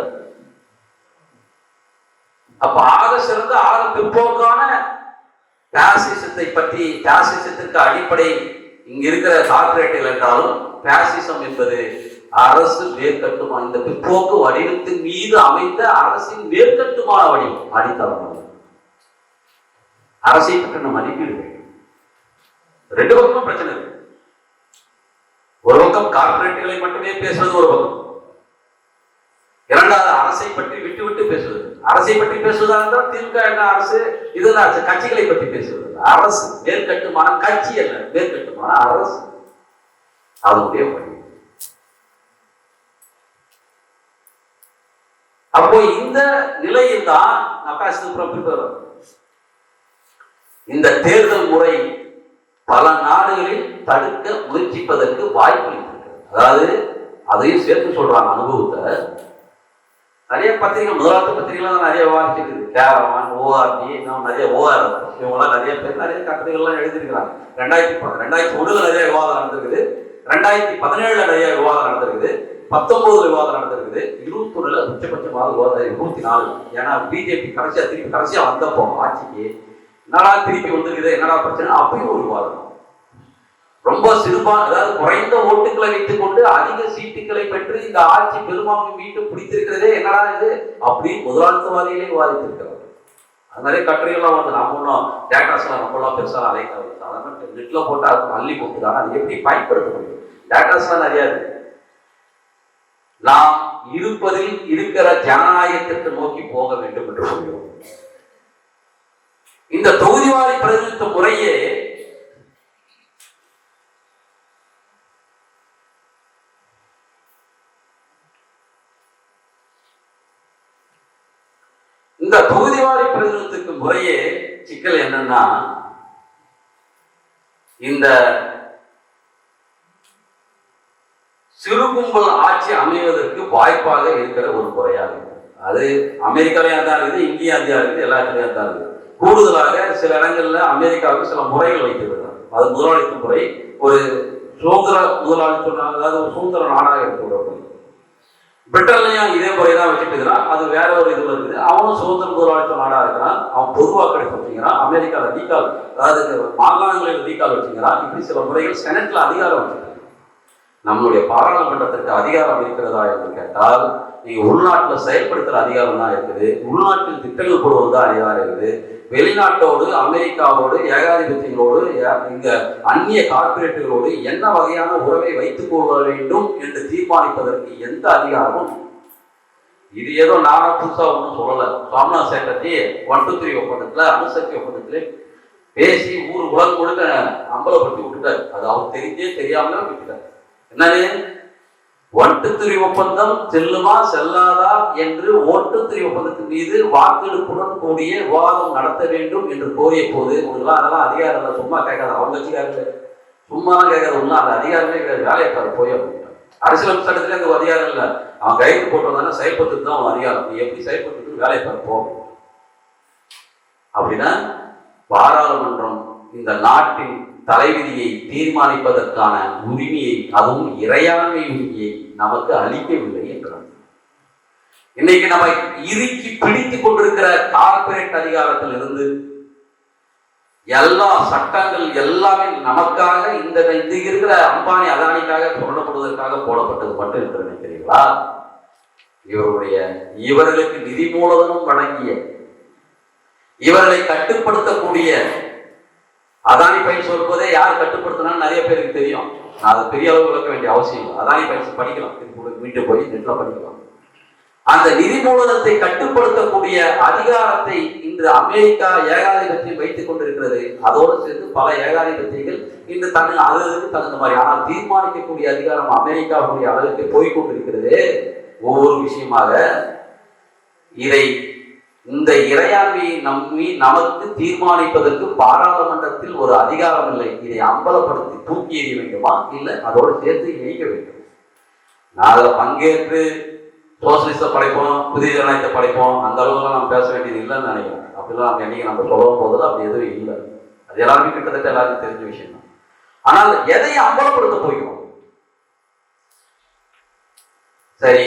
அப்ப ஆக சிறந்த ஆக பிற்போக்கான பாசிசத்தை பற்றி, பாசிசத்திற்கு அடிப்படை இங்க இருக்கிற கார்பரேட்டுகள் என்றாலும் பாசிசம் என்பது அரசு மேற்கட்டுமான, இந்த பிற்போக்கு வடிவத்தின் மீது அமைந்த அரசின் மேற்கட்டுமான வடிவம், அடித்தளம். அரசை பற்றின மதிப்பீடு ரெண்டு பக்கமும் பிரச்சனை இருக்கு. ஒரு பக்கம் கார்பரேட்டுகளை மட்டுமே பேசுறது ஒரு பக்கம், இரண்டாவது அரசை பற்றி விட்டு விட்டு பேசுவது. அரசை பற்றி பேசுவதா இருந்தால் திமுக என்ன அரசு, இதுதான் அரசு. கட்சிகளை பற்றி பேசுவது அரசு, மேற்கட்டுமான கட்சி அல்ல, மேற்கட்டுமான அரசு. அதனுடைய வழி. அப்போ இந்த நிலையில் தான் இந்த தேர்தல் முறை பல நாடுகளில் தடுக்க முயற்சிப்பதற்கு வாய்ப்பு இருக்கிறது. அதாவது அதையும் சேர்த்து சொல்றாங்க அனுபவத்தை. நிறைய பத்திரிகை, முதலாவது பத்திரிகைலாம் தான் நிறைய விவாதிச்சிருக்கு. கேரவான், ஓஆர்டி, இன்னும் நிறைய ஓஆர், இவங்கெல்லாம் நிறைய பேர் நிறைய கட்டுரைகள்லாம் எழுதியிருக்கிறாங்க. 2001 நிறைய விவாதம் நடந்திருக்குது, 2017 நிறைய விவாதம் நடந்திருக்குது, 19 விவாதம் நடந்திருக்குது, 21 உச்சபட்சமாக விவாதம் 24. ஏன்னா பிஜேபி கடைசியா வந்தப்போ ஆட்சிக்கு என்னடா திருப்பி வந்துருக்குது, என்னடா பிரச்சனை, அப்பயும் ஒரு விவாதம். ரொம்ப சிறுபா, அதாவது குறைந்த ஓட்டுகளை வைத்துக் கொண்டு அதிக சீட்டுகளை பெற்று இந்த ஆட்சி பெரும்பான்மை மீண்டும் பிடித்திருக்கிறதே என்னடா இது அப்படின்னு முதலாளித்துவாதிகளே விவாதித்திருக்கிறார். அது நிறைய கட்டுரைகள்லாம் வந்து நாம ஒன்றும் டேட்டாஸ் எல்லாம் ரொம்பலாம் பெருசாக அழைக்காது, சாதாரண நெட்ல போட்டு அதுக்கு அள்ளி போட்டுதான் அது எப்படி பயன்படுத்த முடியும். டேட்டாஸ் எல்லாம் நிறைய இருக்கு. நாம் இருப்பதில் இருக்கிற ஜனநாயகத்திற்கு நோக்கி போக வேண்டும் என்று சொல்கிறோம். இந்த தொகுதிவாரி பிரதிநிதித்துவ முறையே இந்த தொகுதிவாரி பிரதிநிதித்துவ முறையே சிக்கல் என்னன்னா, இந்த சிறு கும்பல் ஆட்சி அமைவதற்கு வாய்ப்பாக இருக்கிற ஒரு முறையாக இருக்கு. அது அமெரிக்காலையும் தான் இருக்குது, இங்கேயும் அதிகா இருக்குது, எல்லா இடத்துலையும் தான் இருக்குது. கூடுதலாக சில இடங்கள்ல அமெரிக்காவுக்கு சில முறைகள் வைத்திருக்கிறார். அது முதலாளித்துவ முறை, ஒரு சுதந்திர முதலாளித்துவ, அதாவது ஒரு சுதந்திர நாடாக இருக்கிறது. பிரிட்டன்லையும் இதே முறைதான் வச்சுட்டு இருக்கிறான். அது வேற ஒரு இதுல இருக்குது. அவனும் சுதந்திர முதலாளித்துவ நாடா இருக்கிறான். அவன் பொதுவாக்கெடுப்பு வச்சுக்கிறான். அமெரிக்கால ரீகால், அதாவது மாகாணங்களில் ரீகால் வச்சுக்கிறான். இப்படி சில முறைகள் செனட்ல அதிகாரம் வச்சுக்கிறான். நம்மளுடைய பாராளுமன்றத்திற்கு அதிகாரம் இருக்கிறதா என்று கேட்டால், நீங்க உள்நாட்டில் செயல்படுத்துற அதிகாரம் தான் இருக்குது, உள்நாட்டில் திட்டங்கள் போடுவது தான் அதிகாரம் இருக்குது. வெளிநாட்டோடு, அமெரிக்காவோடு, ஏகாதிபத்தியங்களோடு, இங்க அந்நிய கார்பரேட்டுகளோடு என்ன வகையான உறவை வைத்துக் கொள்ள வேண்டும் என்று தீர்மானிப்பதற்கு எந்த அதிகாரமும். இது ஏதோ நானும் புதுசா ஒன்றும் சொல்லலை. சாம்னா சேட்டர்ஜி 123 ஒப்பந்தத்துல, அணுசக்தி ஒப்பந்தத்திலே பேசி ஊர் உலகம் முழுக்க அம்பலப்படுத்தி விட்டுட்டார். அது அவர் தெரிஞ்சே தெரியாமலே விட்டுட்டார். என்னது 123 ஒப்பந்தம் செல்லுமா செல்லாதா என்று 123 ஒப்பந்தத்தின் மீது வாக்கெடுப்புடன் கூடிய விவாதம் நடத்த வேண்டும் என்று கோரிய போது உங்களா அதெல்லாம் அதிகாரம் இல்லை, சும்மா கேட்காது, அவங்க வச்சுக்காரு, சும்மா கேட்காது, ஒன்றும் அந்த அதிகாரமே கிடையாது, வேலையை போய் அப்படின்னா. அரசியலமைப்பு சட்டத்திலே அந்த அதிகாரம் இல்லை. அவன் கைது போட்டதானே செயல்பட்டு தான் அவன் அதிகாரம். நீ எப்படி செயல்பட்டு வேலையை பார்ப்போம் அப்படின்னா, பாராளுமன்றம் இந்த நாட்டின் தலைவிதியை தீர்மானிப்பதற்கான உரிமையை, அதுவும் இறையாண்மை உரிமையை நமக்கு அளிக்கவில்லை என்றார். இன்னைக்கு நம்ம இறுக்கி பிடித்துக் கொண்டிருக்கிற கார்பரேட் அதிகாரத்தில் இருந்து எல்லா சட்டங்கள் எல்லாமே நமக்காக இந்த இருக்கிற அம்பானி அதானிக்காக புரண்டப்படுவதற்காக போடப்பட்டது மட்டும் என்று நினைக்கிறீங்களா? இவர்களுக்கு நிதி மூலதனம் வழங்கிய, இவர்களை கட்டுப்படுத்தக்கூடிய அதானி பயிற்சி சொல்வதே யார் கட்டுப்படுத்தினா நிறைய பேருக்கு தெரியும். நான் அதை பெரிய அளவு விளக்க வேண்டிய அவசியம் இல்லை. அதானி பயிற்சி படிக்கலாம், வீட்டு போய் நெட்ல படிக்கலாம். அந்த நிதி மூலதனத்தை கட்டுப்படுத்தக்கூடிய அதிகாரத்தை இன்று அமெரிக்கா ஏகாதிபத்தியம் வைத்துக் கொண்டிருக்கிறது. அதோடு சேர்ந்து பல ஏகாதிபத்தியங்கள் இன்று அதுக்கு தகுந்த மாதிரி, ஆனால் தீர்மானிக்கக்கூடிய அதிகாரம் அமெரிக்காவுடைய அளவுக்கு போய்கொண்டிருக்கிறது. ஒவ்வொரு விஷயமாக இதை இந்த இறையாண்மையை நமக்கு தீர்மானிப்பதற்கு பாராளுமன்றத்தில் ஒரு அதிகாரம் இல்லை. இதை அம்பலப்படுத்தி தூக்கி எறிய வேண்டுமா, இல்லை அதோடு சேர்த்து இணைக்க வேண்டும். நாங்கள் பங்கேற்று சோசியலிச படைப்போம், புதிய ஜனநாயகத்தை படைப்போம், அந்த அளவுக்கு நாம் பேச வேண்டியது இல்லைன்னு நினைக்கிறோம். அப்படிலாம் நம்ம என்னைக்கு நம்ம சொல்லும் போது அப்படி எதுவும் இல்லை. அது எல்லாருமே கிட்டத்தட்ட எல்லாருக்கும் தெரிஞ்ச விஷயம் தான். ஆனால் எதை அம்பலப்படுத்த போகிறோம்? சரி,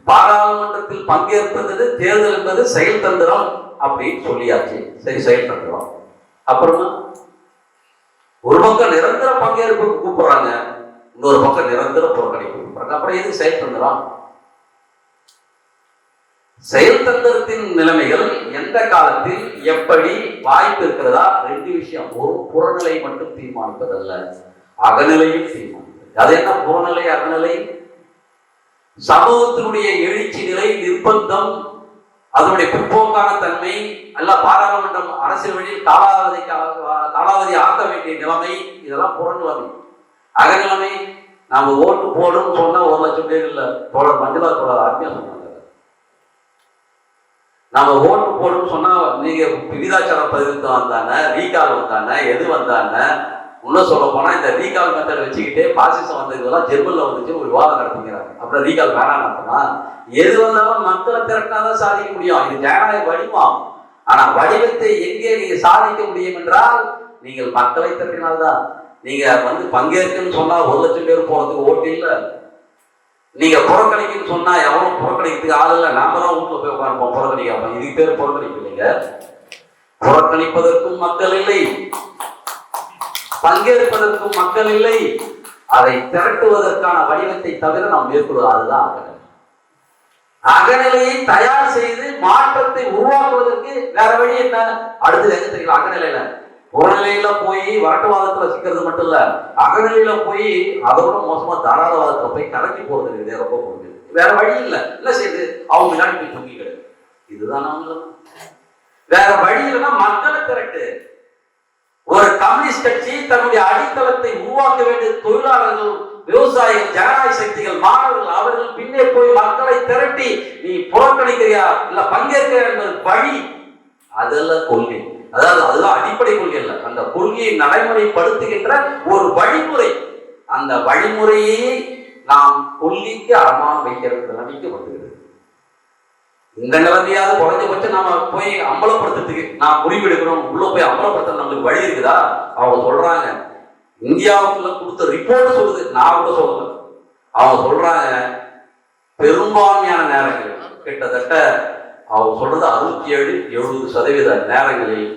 பாராளுமன்றத்தில் பங்கேற்பது தேர்தல் என்பது செயல் தந்திரம் அப்படின்னு சொல்லியாச்சு. சரி, செயல் தந்திரம். அப்புறமா ஒரு பக்கம் நிரந்தர பங்கேற்புக்கு கூப்பிடுறாங்க, இன்னொரு பக்கம் நிரந்தர புறக்கணிப்பு கூப்பிடுறாங்க. அப்புறம் எது செயல் தந்திரம்? செயல் தந்திரத்தின் நிலைமைகள் எந்த காலத்தில் எப்படி வாய்ப்பு இருக்கிறதா? ரெண்டு விஷயம். ஒரு புறநிலை மட்டும் தீர்மானிப்பதல்ல, அகநிலையும் தீர்மானிப்பது. அது என்ன புறநிலை அகநிலை? சமூகத்தினுடைய எழுச்சி நிலை, நிர்பந்தம், அதனுடைய பிற்போக்கான தன்மை, அல்ல பாராளுமன்றம் அரசியல் வழியில் காலாவதி ஆக்க வேண்டிய நிலைமை, இதெல்லாம் புறநிலைமை. அகநிலைமை நாம ஓட்டு போடும் சொன்னா 1,00,000 பேர் இல்ல, தோழர் மஞ்சளா தோழர் ஆர்மியா சொன்னாங்க. நாம ஓட்டு போடும் சொன்னா நீங்க விகிதாச்சார பதிவுக்கு வந்தானே, ரீகால் வந்தானே, எது வந்தானே, இன்னும் சொல்ல போனா இந்த ரீகால் மெத்தட் வச்சுக்கிட்டே பாசிசம் வந்ததுலாம் ஜெர்மன்ல வந்துச்சு ஒரு விவாதம் நடத்திக்கிறாங்க. அப்புறம் ரீகால் வேணாம் நடத்தினா எது வந்தாலும் மக்களை திரட்டினாதான் சாதிக்க முடியும். இது ஜனநாயக வடிவம். ஆனா வடிவத்தை எங்கே நீங்க சாதிக்க முடியும் என்றால் நீங்கள் மக்களை திரட்டினால்தான். நீங்க பங்கேற்குன்னு சொன்னா 1,00,000 பேர் போறதுக்கு ஓட்டு இல்லை. நீங்க புறக்கணிக்குன்னு சொன்னா எவனும் புறக்கணிக்கிறதுக்கு ஆள் இல்லை. நாம தான் வீட்டுல போய் உட்காந்துப்போம் புறக்கணிக்க. இதுக்கு பேர் புறக்கணிப்பு இல்லைங்க. புறக்கணிப்பதற்கும் மக்கள் இல்லை, பங்கேற்பதற்கும் மக்கள் இல்லை. அதை திரட்டுவதற்கான வடிவத்தை தவிர நாம் மேற்கொள்வது அதுதான் அகநிலை. அகநிலையை தயார் செய்து மாற்றத்தை உருவாக்குவதற்கு வேற வழி என்ன? அடுத்தது எங்க தெரியல. அகநிலையில புறநிலையில போய் வரட்டுவாதத்துல சிக்கிறது மட்டும் இல்ல, அகநிலையில போய் அதோட மோசமா தாராளவாதத்துல போய் கலக்கி போறது இதே ரொம்ப போகுது. வேற வழி இல்லை. என்ன செய்யுது? அவங்க முன்னாடி போய் தூங்கி கிடக்கு. இதுதான் வேற வழி இல்லைன்னா மக்களை திரட்டு. ஒரு கம்யூனிஸ்ட் கட்சி தன்னுடைய அடித்தளத்தை உருவாக்க வேண்டிய தொழிலாளர்கள், விவசாயிகள், ஜனநாயக சக்திகள், மாணவர்கள், அவர்கள் பின்னே போய் மக்களை திரட்டி நீ புறக்கணிக்கிறியா இல்ல பங்கேற்கிற என்பது வழி. அதெல்லாம் கொள்கை. அதாவது அதுதான் அடிப்படை கொள்கை இல்லை, அந்த கொள்கையை நடைமுறைப்படுத்துகின்ற ஒரு வழிமுறை. அந்த வழிமுறையை நாம் கொள்கைக்கு அறமானம் வைக்கிறது நிலைமைக்கு வந்துகிறது. இந்த நிலைமையாவது குறைஞ்சபட்சம் நாம போய் அம்பலப்படுத்துறதுக்கு நான் முடிவு எடுக்கணும், உள்ள போய் அம்பலப்படுத்த நம்மளுக்கு வழி இருக்குதா? அவங்க சொல்றாங்க, இந்தியாவுக்குள்ள கொடுத்த ரிப்போர்ட் சொல்லுது, நான் கூட சொல்லல. அவங்க சொல்றாங்க பெரும்பான்மையான நேரங்கள் கிட்டத்தட்ட அவங்க சொல்றது 67-70% நேரங்களில்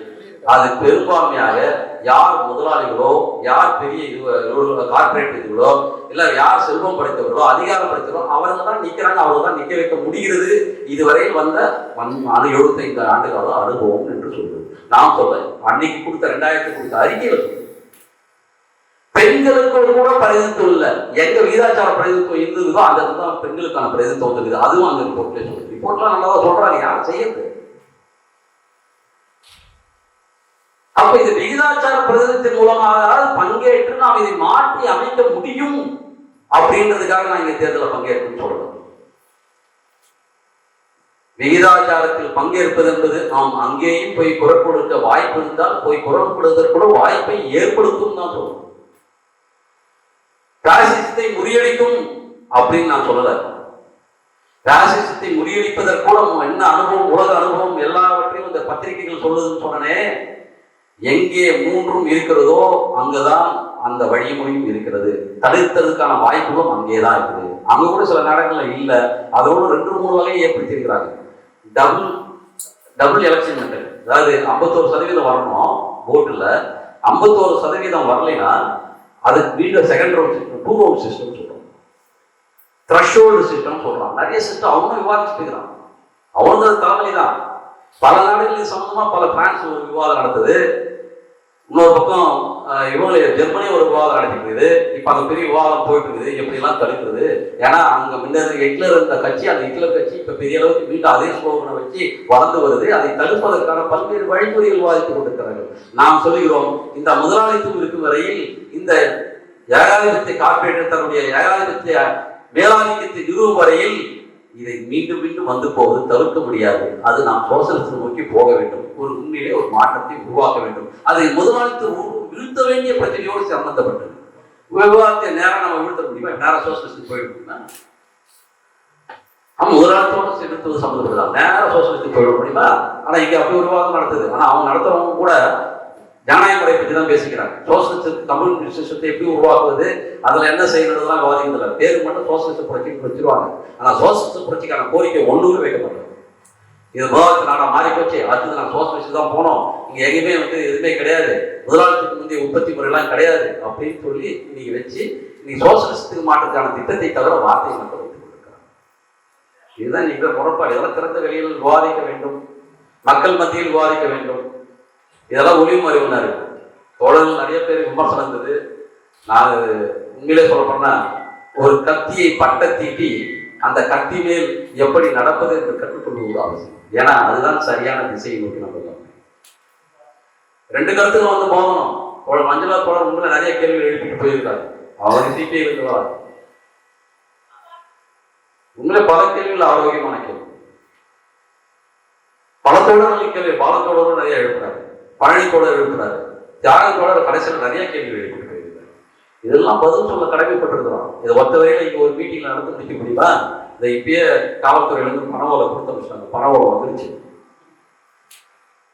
அது பெரும்பான்மையாக யார் முதலாளிகளோ, யார் பெரிய கார்பரேட் இதுகளோ, இல்ல யார் செல்வம் படைத்தவர்களோ, அதிகாரம் படைத்தவர்களோ அவர்கள் தான் நிக்கிறாங்க, அவங்க தான் நிக்க வைக்க முடிகிறது. இதுவரையில் வந்த 75 ஆண்டு கால அனுபவம் என்று சொல்றது. நான் சொல்ல அன்னைக்கு கொடுத்த 2000 கொடுத்த அறிக்கையில சொல்றேன். பெண்களுக்கு கூட பிரதிநிதித்துவம் இல்லை. எங்க விகிதாச்சார பிரதிநிதித்துவம் இருந்ததோ அந்த தான் பெண்களுக்கான பிரதிநிதித்துவம் இருக்குது. அதுவும் அந்த ரிப்போர்ட்ல சொல்லுது. ரிப்போர்ட்லாம் நல்லா சொல்றாங்க, யார் செய்யறது? அப்ப இது விகிதாச்சார பிரதிநிதித்தின் மூலமாக பங்கேற்று நாம் இதை மாற்றி அமைக்க முடியும் அப்படின்றதுக்காக நான் இங்க தேர்தலில் பங்கேற்புன்னு சொல்லலாம். விகிதாச்சாரத்தில் பங்கேற்பது என்பது நாம் அங்கேயும் போய் குரல் கொடுக்க வாய்ப்பு இருந்தால் போய் குரல் கொடுப்பதற்கு கூட வாய்ப்பை ஏற்படுத்தும் தான் சொல்லணும். பாசிசத்தை முறியடிக்கும் அப்படின்னு நான் சொல்லல. பாசிசத்தை முறியடிப்பதற்கு கூட என்ன அனுபவம், உலக அனுபவம் எல்லாவற்றையும் இந்த பத்திரிகைகள் சொல்லுதுன்னு சொன்னனே. எங்கே மூன்றும் இருக்கிறதோ அங்கதான் அந்த வழிமுறையும் இருக்கிறது. தடுத்ததுக்கான வாய்ப்புகளும் அங்கேதான் இருக்குது. அங்க கூட சில நேரங்கள்ல இல்ல. அதோட 2-3 வகையை ஏற்படுத்தியிருக்கிறாங்க. Double election method. அதாவது 51% வரணும் ஓட்டுல, 51% வரலைன்னா அதுக்கு மீண்டும் second round system, 2 round system சொல்றோம், த்ரெஷோல்டு சிஸ்டம் சொல்றான். நிறைய சிஸ்டம் அவனும் விவாதிச்சுட்டு இருக்கிறான். அவனது தலைமை தான். பல நாடுகளில் சம்பந்தமா பல பிரான்ஸ் ஒரு விவாதம் நடத்துது. இன்னொரு பக்கம் இவங்க ஜெர்மனி ஒரு விவாதம் நடத்திட்டு. இப்ப அந்த பெரிய விவாதம் போயிட்டு இருக்குது, எப்படி எல்லாம் தடுக்கிறது. ஏன்னா அங்க முன்னர் ஹிட்லர் இருந்த கட்சி, அந்த ஹிட்லர் கட்சி இப்ப பெரிய அளவுக்கு மீண்டும் அதே ஸ்லோகனை வச்சு வளர்ந்து வருது. அதை தடுப்பதற்கான பல்வேறு வழிமுறைகள் விவாதித்துக் கொண்டிருக்கிறார்கள். நாம் சொல்லுகிறோம், இந்த முதலாளித்துவம் இருக்கும் வரையில் இந்த ஏகாதிபத்திய கார்பரேட் தன்னுடைய ஏகாதிபத்திய மேலாதிக்கத்தை நிறுவும் வரையில் இதை மீண்டும் மீண்டும் வந்து போவது தவிர்க்க முடியாது. அது நாம் சோசலிசத்தை நோக்கி போக வேண்டும். ஒரு உண்மையிலே ஒரு மாற்றத்தை உருவாக்க வேண்டும். அதை முதலாளித்து வீழ்த்த வேண்டிய பிரச்சனையோடு சம்பந்தப்பட்டது. விவாதத்தை நேரம் நம்ம வீழ்த்த முடியுமா? நேரம் சோசலிஸ்டுக்கு போயிட முடியுமா? அவன் முதலாளித்தோடு செலுத்துவது சம்பந்தப்பட்டதான். நேரம் சோசலிஸ்டுக்கு போயிட முடியுமா? ஆனா இங்க அப்படி ஒரு விவாதம் நடத்துது. ஆனா அவங்க நடத்துறவங்க கூட ஜனநாயக முறை பற்றி தான் பேசிக்கிறாங்க. சோசலிஸ்ட் கம்யூனிஸ்ட் சிஸ்டத்தை எப்படி உருவாக்குவது, அதுல என்ன செய்யறதுலாம் விவாதிக்கிறதுல பேரு மட்டும் சோசலிஸ்ட் புரட்சிக்கு வச்சிருவாங்க. ஆனா சோசலிஸ்ட் புரட்சிக்கான கோரிக்கை ஒண்ணுமே வைக்கப்பட்டது. இது விவாதத்து நாடா மாறி போச்சு. அடுத்தது நான் சோசலிஸ்ட் தான் போனோம், இங்க எங்கேயுமே எதுவுமே கிடையாது, முதலாளித்துக்கு முந்தைய உற்பத்தி முறையெல்லாம் கிடையாது அப்படின்னு சொல்லி இன்னைக்கு வச்சு இன்னைக்கு சோசலிஸ்டுக்கு மாற்றத்துக்கான திட்டத்தை தவிர வார்த்தையை மட்டும் வைத்துக் கொண்டிருக்கிறாங்க. இதுதான் நீங்க முறைப்பாடு. இதெல்லாம் திறந்த வெளியில் விவாதிக்க வேண்டும், மக்கள் மத்தியில் விவாதிக்க வேண்டும். இதெல்லாம் ஒளியும் அறிவுனா இருக்கு. தோழர்கள் நிறைய பேர் விமர்சனம் இருந்தது. நான் உண்மையிலே சொல்ல போனா ஒரு கத்தியை பட்ட தீட்டி அந்த கத்தி மேல் எப்படி நடப்பது என்று கற்றுக்கொள்வது அவசியம். ஏன்னா அதுதான் சரியான திசையை நோக்கி நம்ம ரெண்டு கருத்துக்கள் வந்து போகணும். மஞ்சளா தோழர் உண்மையில நிறைய கேள்விகள் எழுப்பிட்டு போயிருக்காரு. அவருக்கு சிபிஐ இருக்கிறார். உண்மையில பல கேள்விகள் ஆரோக்கியமான கேள்வி. பல தோழர்கள் கேள்வி பாலத்தோழரும் நிறைய எழுப்புறாரு, பழனி தோழர் எழுப்புறாரு, தியாக தோழர் கடைசியில் நிறைய கேள்விகள் எழுப்பிட்டு போயிருக்காரு. இதெல்லாம் பதில் சொல்ல கடமைப்பட்டிருக்கிறோம். இதை ஒத்த வரையில இங்க ஒரு மீட்டிங்ல நடந்து முடிக்க முடியுமா? இதை இப்பயே காவல்துறையில இருந்து பணவோலை கொடுத்து முடிச்சாங்க. பணவோலை வந்துருச்சு.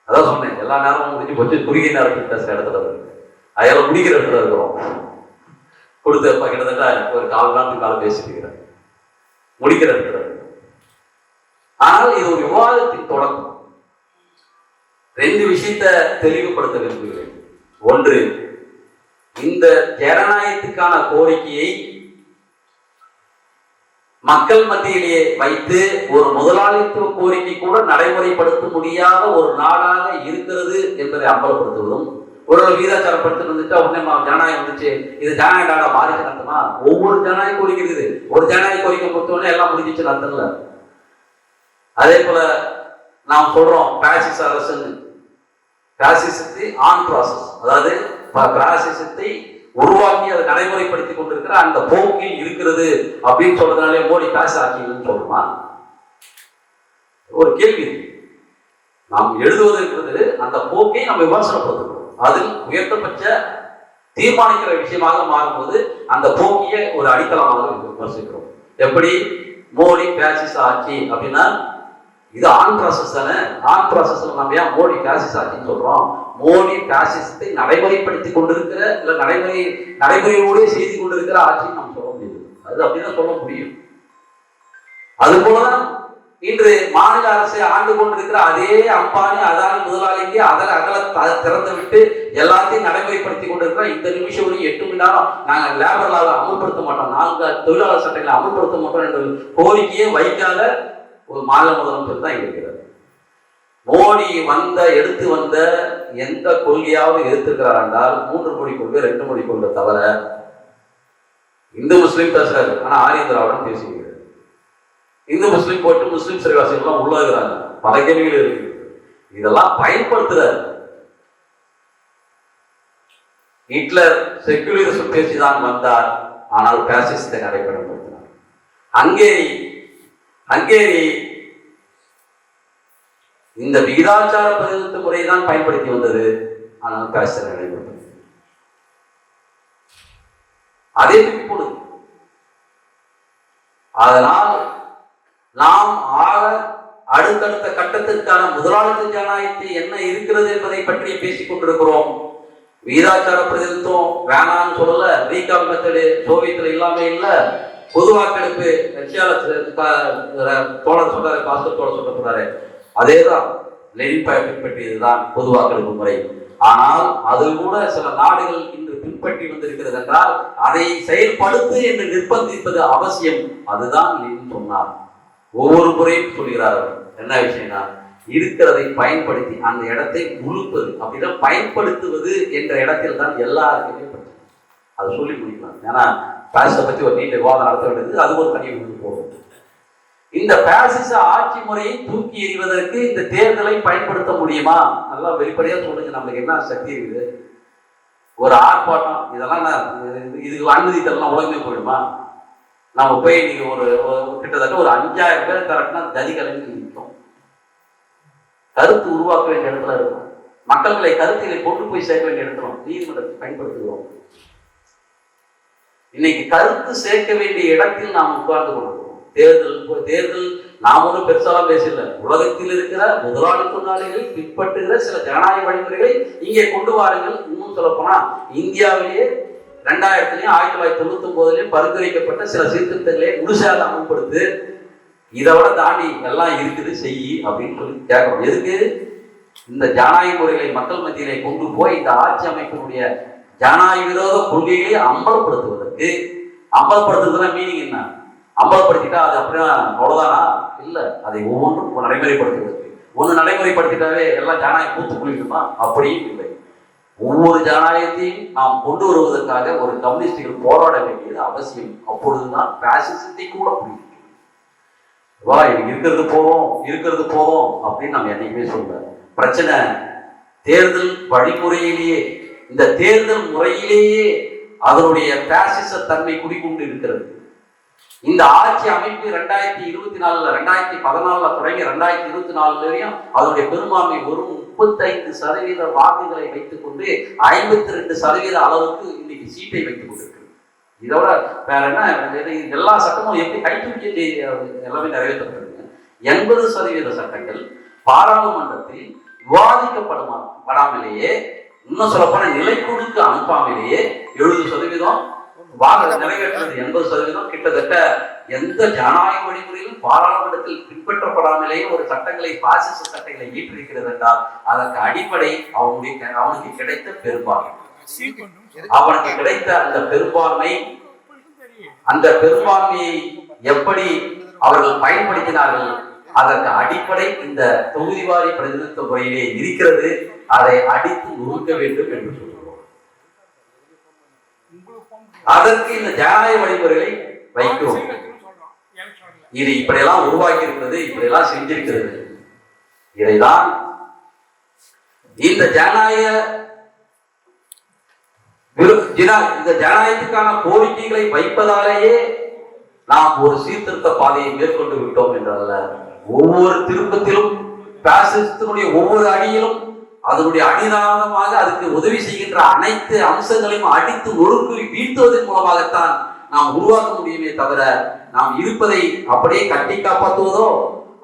அதான் சொன்னேன், எல்லா நேரமும் முடிஞ்சு போச்சு. குறுகிய நேரத்தில் பேசுற இடத்துல இருக்கு, அதில் முடிக்கிற இடத்துல இருக்கிறோம். கொடுத்த கிட்டத்தட்ட ஒரு 4 நாளுக்கு காலம் பேசிக்கிறேன், முடிக்கிற இடத்துல இருக்கு. ஆனால் இது ஒரு விவாதத்தின் தொடக்கம். 2 விஷயத்தை தெளிவுபடுத்த விரும்புகிறேன். ஒன்று, இந்த ஜனநாயகத்துக்கான கோரிக்கையை மக்கள் மத்தியிலேயே வைத்து ஒரு முதலாளித்துவ கோரிக்கை கூட நடைமுறைப்படுத்த முடியாத ஒரு நாடாக இருக்கிறது என்பதை அம்பலப்படுத்துவதும், ஒரு வீதாச்சாரப்படுத்தி வந்துட்டு உடனே ஜனநாயகம் வந்துச்சு, இது ஜனநாயக நாடா மாறிச்சு அர்த்தமா? ஒவ்வொரு ஜனநாயக கோரிக்கை இருக்குது. ஒரு ஜனநாயக கோரிக்கை பொறுத்தவொடனே எல்லாம் முடிஞ்சிச்சு அர்த்தம் இல்லை. அதே போல நாம் சொல்றோம் பாசிச அரசுன்னு. பாசிசத்தை ஆன் ப்ராசஸ், அதாவது பாசிசத்தை உருவாக்கி அதை நடைமுறைப்படுத்தி கொண்டிருக்கிற அந்த போக்கில் இருக்கிறது அப்படின்னு சொல்றதுனாலே மோடி பாஸ் ஆக்கிங்கன்னு சொல்றோமா? ஒரு கேள்வி. நாம் எழுதுவது என்பது அந்த போக்கை நம்ம விமர்சனப்படுத்துகிறோம். அதில் உயர்த்தப்பட்ட தீர்மானிக்கிற விஷயமாக மாறும்போது அந்த போக்கிய ஒரு அடித்தளமாக விமர்சிக்கிறோம். எப்படி மோடி பாசிச ஆட்சி அப்படின்னா இது ஆன் ப்ராசஸ் தானே. ஆன் ப்ராசஸ்ல நம்ம ஏன் மோடி பாசிச ஆட்சின்னு சொல்றோம்? மோடி பாசிசத்தை நடைமுறைப்படுத்தி கொண்டிருக்கிற இல்ல நடைமுறையோடே செய்து கொண்டிருக்கிற ஆட்சின்னு நம்ம சொல்ல முடியுது. அது அப்படிதான் சொல்ல முடியும். அது போலதான் இன்று மாநில அரசை ஆண்டு கொண்டிருக்கிற அதே அம்பானி அதானி முதலாளிக்கு அகல திறந்து விட்டு எல்லாத்தையும் நடைமுறைப்படுத்தி கொண்டிருக்கிற இந்த நிமிஷம் ஒரு 8 மணி நேரம் நாங்கள் லேபர் லாவை அமல்படுத்த மாட்டோம், நாங்கள் தொழிலாளர் சட்டங்களை அமல்படுத்த மாட்டோம் என்ற கோரிக்கையை வைக்காத ஒரு மாநில முதலமைச்சர் தான் இருக்கிறார். மோடி எடுத்து வந்த எந்த கொள்கையாவது எதிர்த்திருக்கிறார் என்றால் 3 மொழி கொள்கை, 2 மொழி கொள்கை தவிர. இந்து முஸ்லீம் பேசுறாரு, ஆனா ஆரிய திராவிடம் பேசுகிறார். இந்து முஸ்லீம் போட்டு முஸ்லீம் சிறைவாசிகள் உள்ளாகிறாங்க. பல கேள்விகள் இருக்கு. இதெல்லாம் பயன்படுத்துறாரு. ஹிட்லர் செக்குலரிசம் பேசிதான் வந்தார், ஆனால் பாசிசத்தை நடைமுறைப்படுத்தினார். ஹங்கேரி இந்த விகிதாச்சார பிரதிநிதித்துவ முறையை தான் பயன்படுத்தி வந்தது, ஆனால் பாசிசத்தை நடைமுறைப்படுத்தினார். அதே தூக்கி போடுது. அதனால் நாம் அடுத்தடுத்த கட்டத்திற்கான முதலாளித்துவ ஜனநாயகத்தை என்ன இருக்கிறது என்பதை பற்றி பேசிக் கொண்டிருக்கிறோம். வீராச்சார பிரதிநிதித்துவம் வேணான்னு சொல்லல, ரீகால் மெத்தடு சோவியத்துல இல்லாம இல்ல, பொது வாக்கெடுப்பு ரஷ்யால தோழர் சொல்றாரு, பாஸ்கர் தோழர் சொல்ல போறாரு, அதேதான் லெனின் பின்பற்றியதுதான் பொது வாக்கெடுப்பு முறை. ஆனால் அதில் கூட சில நாடுகள் இன்று பின்பற்றி வந்திருக்கிறது என்றால் அதை செயல்படுத்து என்று நிர்பந்திப்பது அவசியம். அதுதான் லெனின் சொன்னார். ஒவ்வொரு முறையும் சொல்கிறார்கள். என்ன விஷயம்னா இருக்கிறதை பயன்படுத்தி அந்த இடத்தை முழுப்பது, அப்படிதான் பயன்படுத்துவது என்ற இடத்தில் தான் எல்லாருக்குமே பிரச்சனை. அதை சொல்லி முடிக்கலாம். ஏன்னா பாசிசத்தை பற்றி ஒரு நீண்ட விவாதம் நடத்த வேண்டியது, அது ஒரு தனி போகும். இந்த பாசிச ஆட்சி முறையை தூக்கி எறிவதற்கு இந்த தேர்தலை பயன்படுத்த முடியுமா? நல்லா வெளிப்படையா சொல்லுங்க. நம்மளுக்கு என்ன சக்தி இருக்குது? ஒரு ஆர்ப்பாட்டம் இதெல்லாம் இதுக்கு அனுமதி தரலாம் உலகமே போயிடுமா? நம்ம போய் நீங்க கிட்டத்தட்ட ஒரு 5000 பேர் திரட்டினா கதி கலந்து நிற்கும். கருத்து உருவாக்க வேண்டிய இடத்துல இருக்கும். மக்களை கருத்திலே கொண்டு போய் சேர்க்க வேண்டிய இடத்துல நீதிமன்றத்தை பயன்படுத்துகிறோம். இன்னைக்கு கருத்து சேர்க்க வேண்டிய இடத்தில் நாம் உட்கார்ந்து கொண்டிருக்கிறோம். தேர்தல் நாம் ஒன்றும் பெருசாலாம் பேசல. உலகத்தில் இருக்கிற முதலாளித்துவ பின்பற்றுகிற சில ஜனநாயக வழிமுறைகளை இங்கே கொண்டு வாருங்கள். இன்னும் சொல்ல போனா இந்தியாவிலேயே 2000 1999 பரிந்துரைக்கப்பட்ட சில சீர்திருத்தங்களை முழுசாக அமல்படுத்து, இதை விட தாண்டி எல்லாம் இருக்குது செய்யி அப்படின்னு சொல்லி கேட்கணும். எதுக்கு? இந்த ஜனநாயக முறைகளை மக்கள் மத்தியிலே கொண்டு போய் இந்த ஆட்சி அமைப்பினுடைய ஜனநாயக விரோத கொள்கைகளை அம்பலப்படுத்துவதற்கு. அம்பலப்படுத்துறதுனா மீனிங் என்ன? அம்பலப்படுத்திட்டா அது அப்படியே அவ்வளவுதானா? இல்ல, அதை ஒவ்வொன்றும் நடைமுறைப்படுத்துவதற்கு. ஒன்று நடைமுறைப்படுத்திட்டாவே எல்லாம் ஜனநாயகம் பூத்து குளிக்குமா? அப்படியும் இல்லை. ஒவ்வொரு ஜனநாயகத்தையும் நாம் கொண்டு வருவதற்காக ஒரு கம்யூனிஸ்டுகள் போராட வேண்டியது அவசியம். அப்பொழுதுதான் பாசிசத்தை கூட புரியும். இருக்கிறது போதும் அப்படின்னு நம்ம என்னைக்குமே சொல்ல. பிரச்சனை தேர்தல் வழிமுறையிலேயே, இந்த தேர்தல் முறையிலேயே அதனுடைய பாசிச தன்மை குடிக்கொண்டு இருக்கிறது. இந்த ஆட்சி அமைப்பு 2024 2014 தொடங்கி 2024 வரையும் அதனுடைய பெரும்பான்மை ஒரு 35% வாக்குகளை வைத்துக் கொண்டு 52% அளவுக்கு இன்னைக்கு சீட்டை வைத்துக் கொண்டிருக்கு. இதோட வேற என்ன? எல்லா சட்டமும் எப்படி கைத்தூக்கி எல்லாமே நிறைவேற்றப்பட்டிருக்கு. 80% சட்டங்கள் பாராளுமன்றத்தில் விவாதிக்கப்படாமலேயே, இன்னும் சொல்லப்போன நிலைக்குழுக்கு அனுப்பாமலேயே 70% வாக்கு நிறைவேற்றது. 80% கிட்டத்தட்ட எந்த ஜனநாயக வழிமுறையிலும் பாராளுமன்றத்தில் பின்பற்றப்படாமலேயே ஒரு சட்டங்களை, பாசிச சட்டங்களை ஈற்றிருக்கிறது என்றால் அதற்கு அடிப்படை அவனுக்கு கிடைத்த பெரும்பான்மை. அவனுக்கு கிடைத்த அந்த பெரும்பான்மையை எப்படி அவர்கள் பயன்படுத்தினார்கள், அதற்கு அடிப்படை இந்த தொகுதிவாரி பிரதிநிதித்துவ முறையிலே இருக்கிறது. அதை அடித்து நொறுக்க வேண்டும் என்று சொல்லுவோம். அதற்கு இந்த ஜனநாயக வழிமுறைகளை வைக்கிறோம். இது இப்படியெல்லாம் உருவாக்கி இருக்கிறது, இப்படியெல்லாம் செஞ்சிருக்கிறது. இதைதான் இந்த ஜனநாயகத்துக்கான கோரிக்கைகளை வைப்பதாலேயே நாம் ஒரு சீர்திருத்த பாதையை மேற்கொண்டு விட்டோம் என்றல்ல. ஒவ்வொரு திருப்பத்திலும் பாசிசத்தினுடைய ஒவ்வொரு அடியிலும் அதனுடைய அடிநாதமாக அதுக்கு உதவி செய்கின்ற அனைத்து அம்சங்களையும் அடித்து நொறுக்கி வீழ்த்துவதன் மூலமாகத்தான் நாம் உருவாக்க முடியுமே தவிர, நாம் இருப்பதை அப்படியே கட்டி காப்பாற்றுவதோ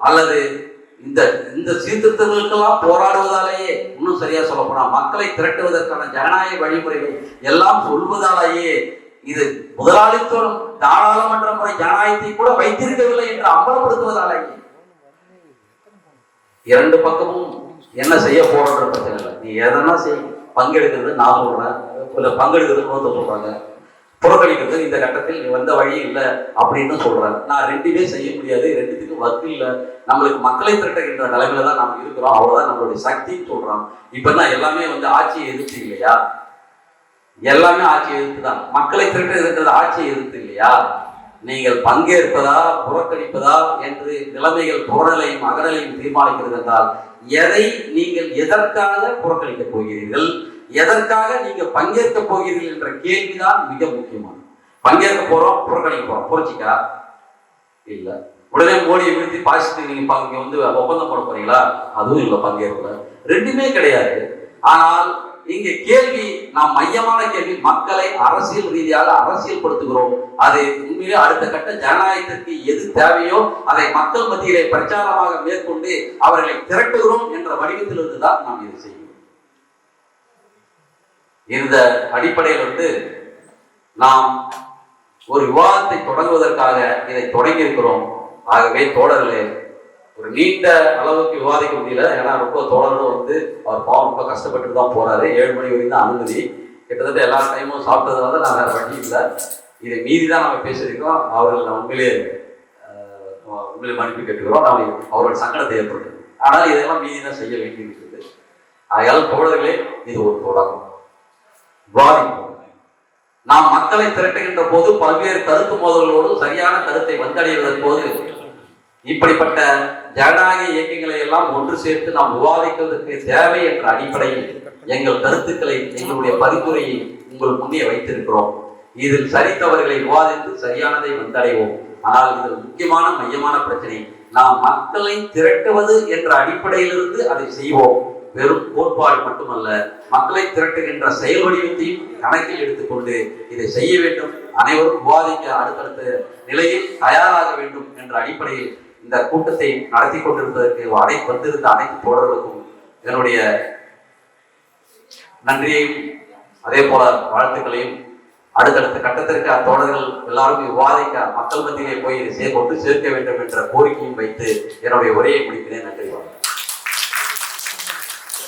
அல்லது இந்த சீர்திருத்தங்களுக்கெல்லாம் போராடுவதாலேயே, இன்னும் சரியா சொல்ல போனா மக்களை திரட்டுவதற்கான ஜனநாயக வழிமுறைகள் எல்லாம் சொல்வதாலேயே, இது முதலாளித்துவம் நாடாளுமன்ற முறை ஜனநாயகத்தை கூட வைத்திருக்கவில்லை என்று அம்பலப்படுத்துவதாலேயே, இரண்டு பக்கமும் என்ன செய்ய போறன்ற பிரச்சனை இல்லை. நீ எதனா செய், பங்கெடுக்கிறது நான் சொல்றேன், இல்ல பங்கெடுக்கிறது சொல்றாங்க, புறக்கணிக்கிறது இந்த கட்டத்தில் நீ வந்த வழி இல்லை அப்படின்னு சொல்றேன். நான் ரெண்டுமே செய்ய முடியாது, ரெண்டுத்துக்கும் வக்கு இல்லை, நம்மளுக்கு மக்களை திரட்டுகின்ற நிலைமையில தான் நாம் இருக்கிறோம், அவ்வளவுதான் நம்மளுடைய சக்தின்னு சொல்றோம். இப்ப நான் எல்லாமே ஆட்சியை எதிர்த்து இல்லையா? எல்லாமே ஆட்சியை எதிர்த்து தான். மக்களை திரட்ட இருக்கிறது ஆட்சியை எதிர்த்து இல்லையா? நீங்கள் பங்கேற்பதா புறக்கணிப்பதா என்று நிலைமைகள் புறநிலையும் அகநிலையும் தீர்மானிக்கிறது என்றால், எதை நீங்கள் எதற்காக புறக்கணிக்க போகிறீர்கள், எதற்காக நீங்க பங்கேற்க போகிறீர்கள் என்ற கேள்விதான் மிக முக்கியமானது. பங்கேற்க போறோம், புறக்கணிக்க போறோம், புரட்சிக்கா இல்ல. உடனே மோடியை வீழ்த்தி பாசிட்டு நீங்க ஒப்பந்தம் போட போறீங்களா? அதுவும் இல்லை, பங்கேற்கல, ரெண்டுமே கிடையாது. ஆனால் இங்க கேள்வி, நாம் மையமான கேள்வி, மக்களை அரசியல் ரீதியாக அரசியல் படுத்துகிறோம். அது உண்மையிலே அடுத்த கட்ட ஜனநாயகத்திற்கு எது தேவையோ அதை மக்கள் மத்தியிலே பிரச்சாரமாக மேற்கொண்டு அவர்களை திரட்டுகிறோம் என்ற வடிவத்திலிருந்து தான் நாம் இதை செய்கிறோம். இந்த அடிப்படையில் நாம் ஒரு விவாதத்தை தொடங்குவதற்காக இதை தொடங்கி இருக்கிறோம். ஆகவே தோழர்களே, ஒரு நீண்ட அளவுக்கு விவாதிக்க முடியல. ஏன்னா ரொம்ப தோழர்களும் அவர் பாவம் ரொம்ப கஷ்டப்பட்டு தான் போறாரு. 7 மணி வரைக்கும் தான் அனுமதி. கிட்டத்தட்ட எல்லா டைமும் சாப்பிட்டதுனால நான் வேற வழி இல்லை. இதை மீறி தான் நம்ம பேசியிருக்கோம். அவர்கள் நான் உண்மையிலே மன்னிப்பு கேட்டுக்கிறோம். அவரோட சங்கடத்தை ஏற்படுது. ஆனால் இதெல்லாம் மீறி தான் செய்ய வேண்டியிருக்கிறது. ஆகையால் தோழர்களே, இது ஒரு தொடக்கம். விவாதிப்போம். நாம் மக்களை திரட்டுகின்ற போது பல்வேறு கருத்து மோதல்களோடு சரியான கருத்தை வந்தடைவதன் போது இப்படிப்பட்ட ஜனநாயக இயக்கங்களை எல்லாம் ஒன்று சேர்த்து நாம் விவாதிப்பதற்கு தேவை என்ற அடிப்படையில் எங்கள் கருத்துக்களை, எங்களுடைய பரிந்துரையை உங்கள் முன்னே வைத்திருக்கிறோம். இதில் சரி தவறுகளை விவாதித்து சரியானதை வந்தடைவோம். ஆனால் இதில் முக்கியமான மையமான பிரச்சனை, நாம் மக்களை திரட்டுவது என்ற அடிப்படையிலிருந்து அதை செய்வோம். வெறும் கோட்பாடு மட்டுமல்ல, மக்களை திரட்டுகின்ற செயல் வடிவத்தையும் கணக்கில் எடுத்துக்கொண்டு இதை செய்ய வேண்டும். அனைவரும் விவாதிக்க அடுத்தடுத்த நிலையில் தயாராக வேண்டும் என்ற அடிப்படையில் இந்த கூட்டத்தை நடத்தி கொண்டிருப்பதற்கு வந்திருந்த அனைத்து தோழர்களுக்கும் என்னுடைய நன்றியையும் அதே போல வாழ்த்துக்களையும், அடுத்தடுத்த கட்டத்திற்கு அத்தோழர்கள் எல்லாரும் விவாதிக்க மக்கள் மத்தியிலே போய் இதை கொண்டு சேர்க்க வேண்டும் என்ற கோரிக்கையும் வைத்து என்னுடைய உரையை முடிக்கிறேன். நன்றி.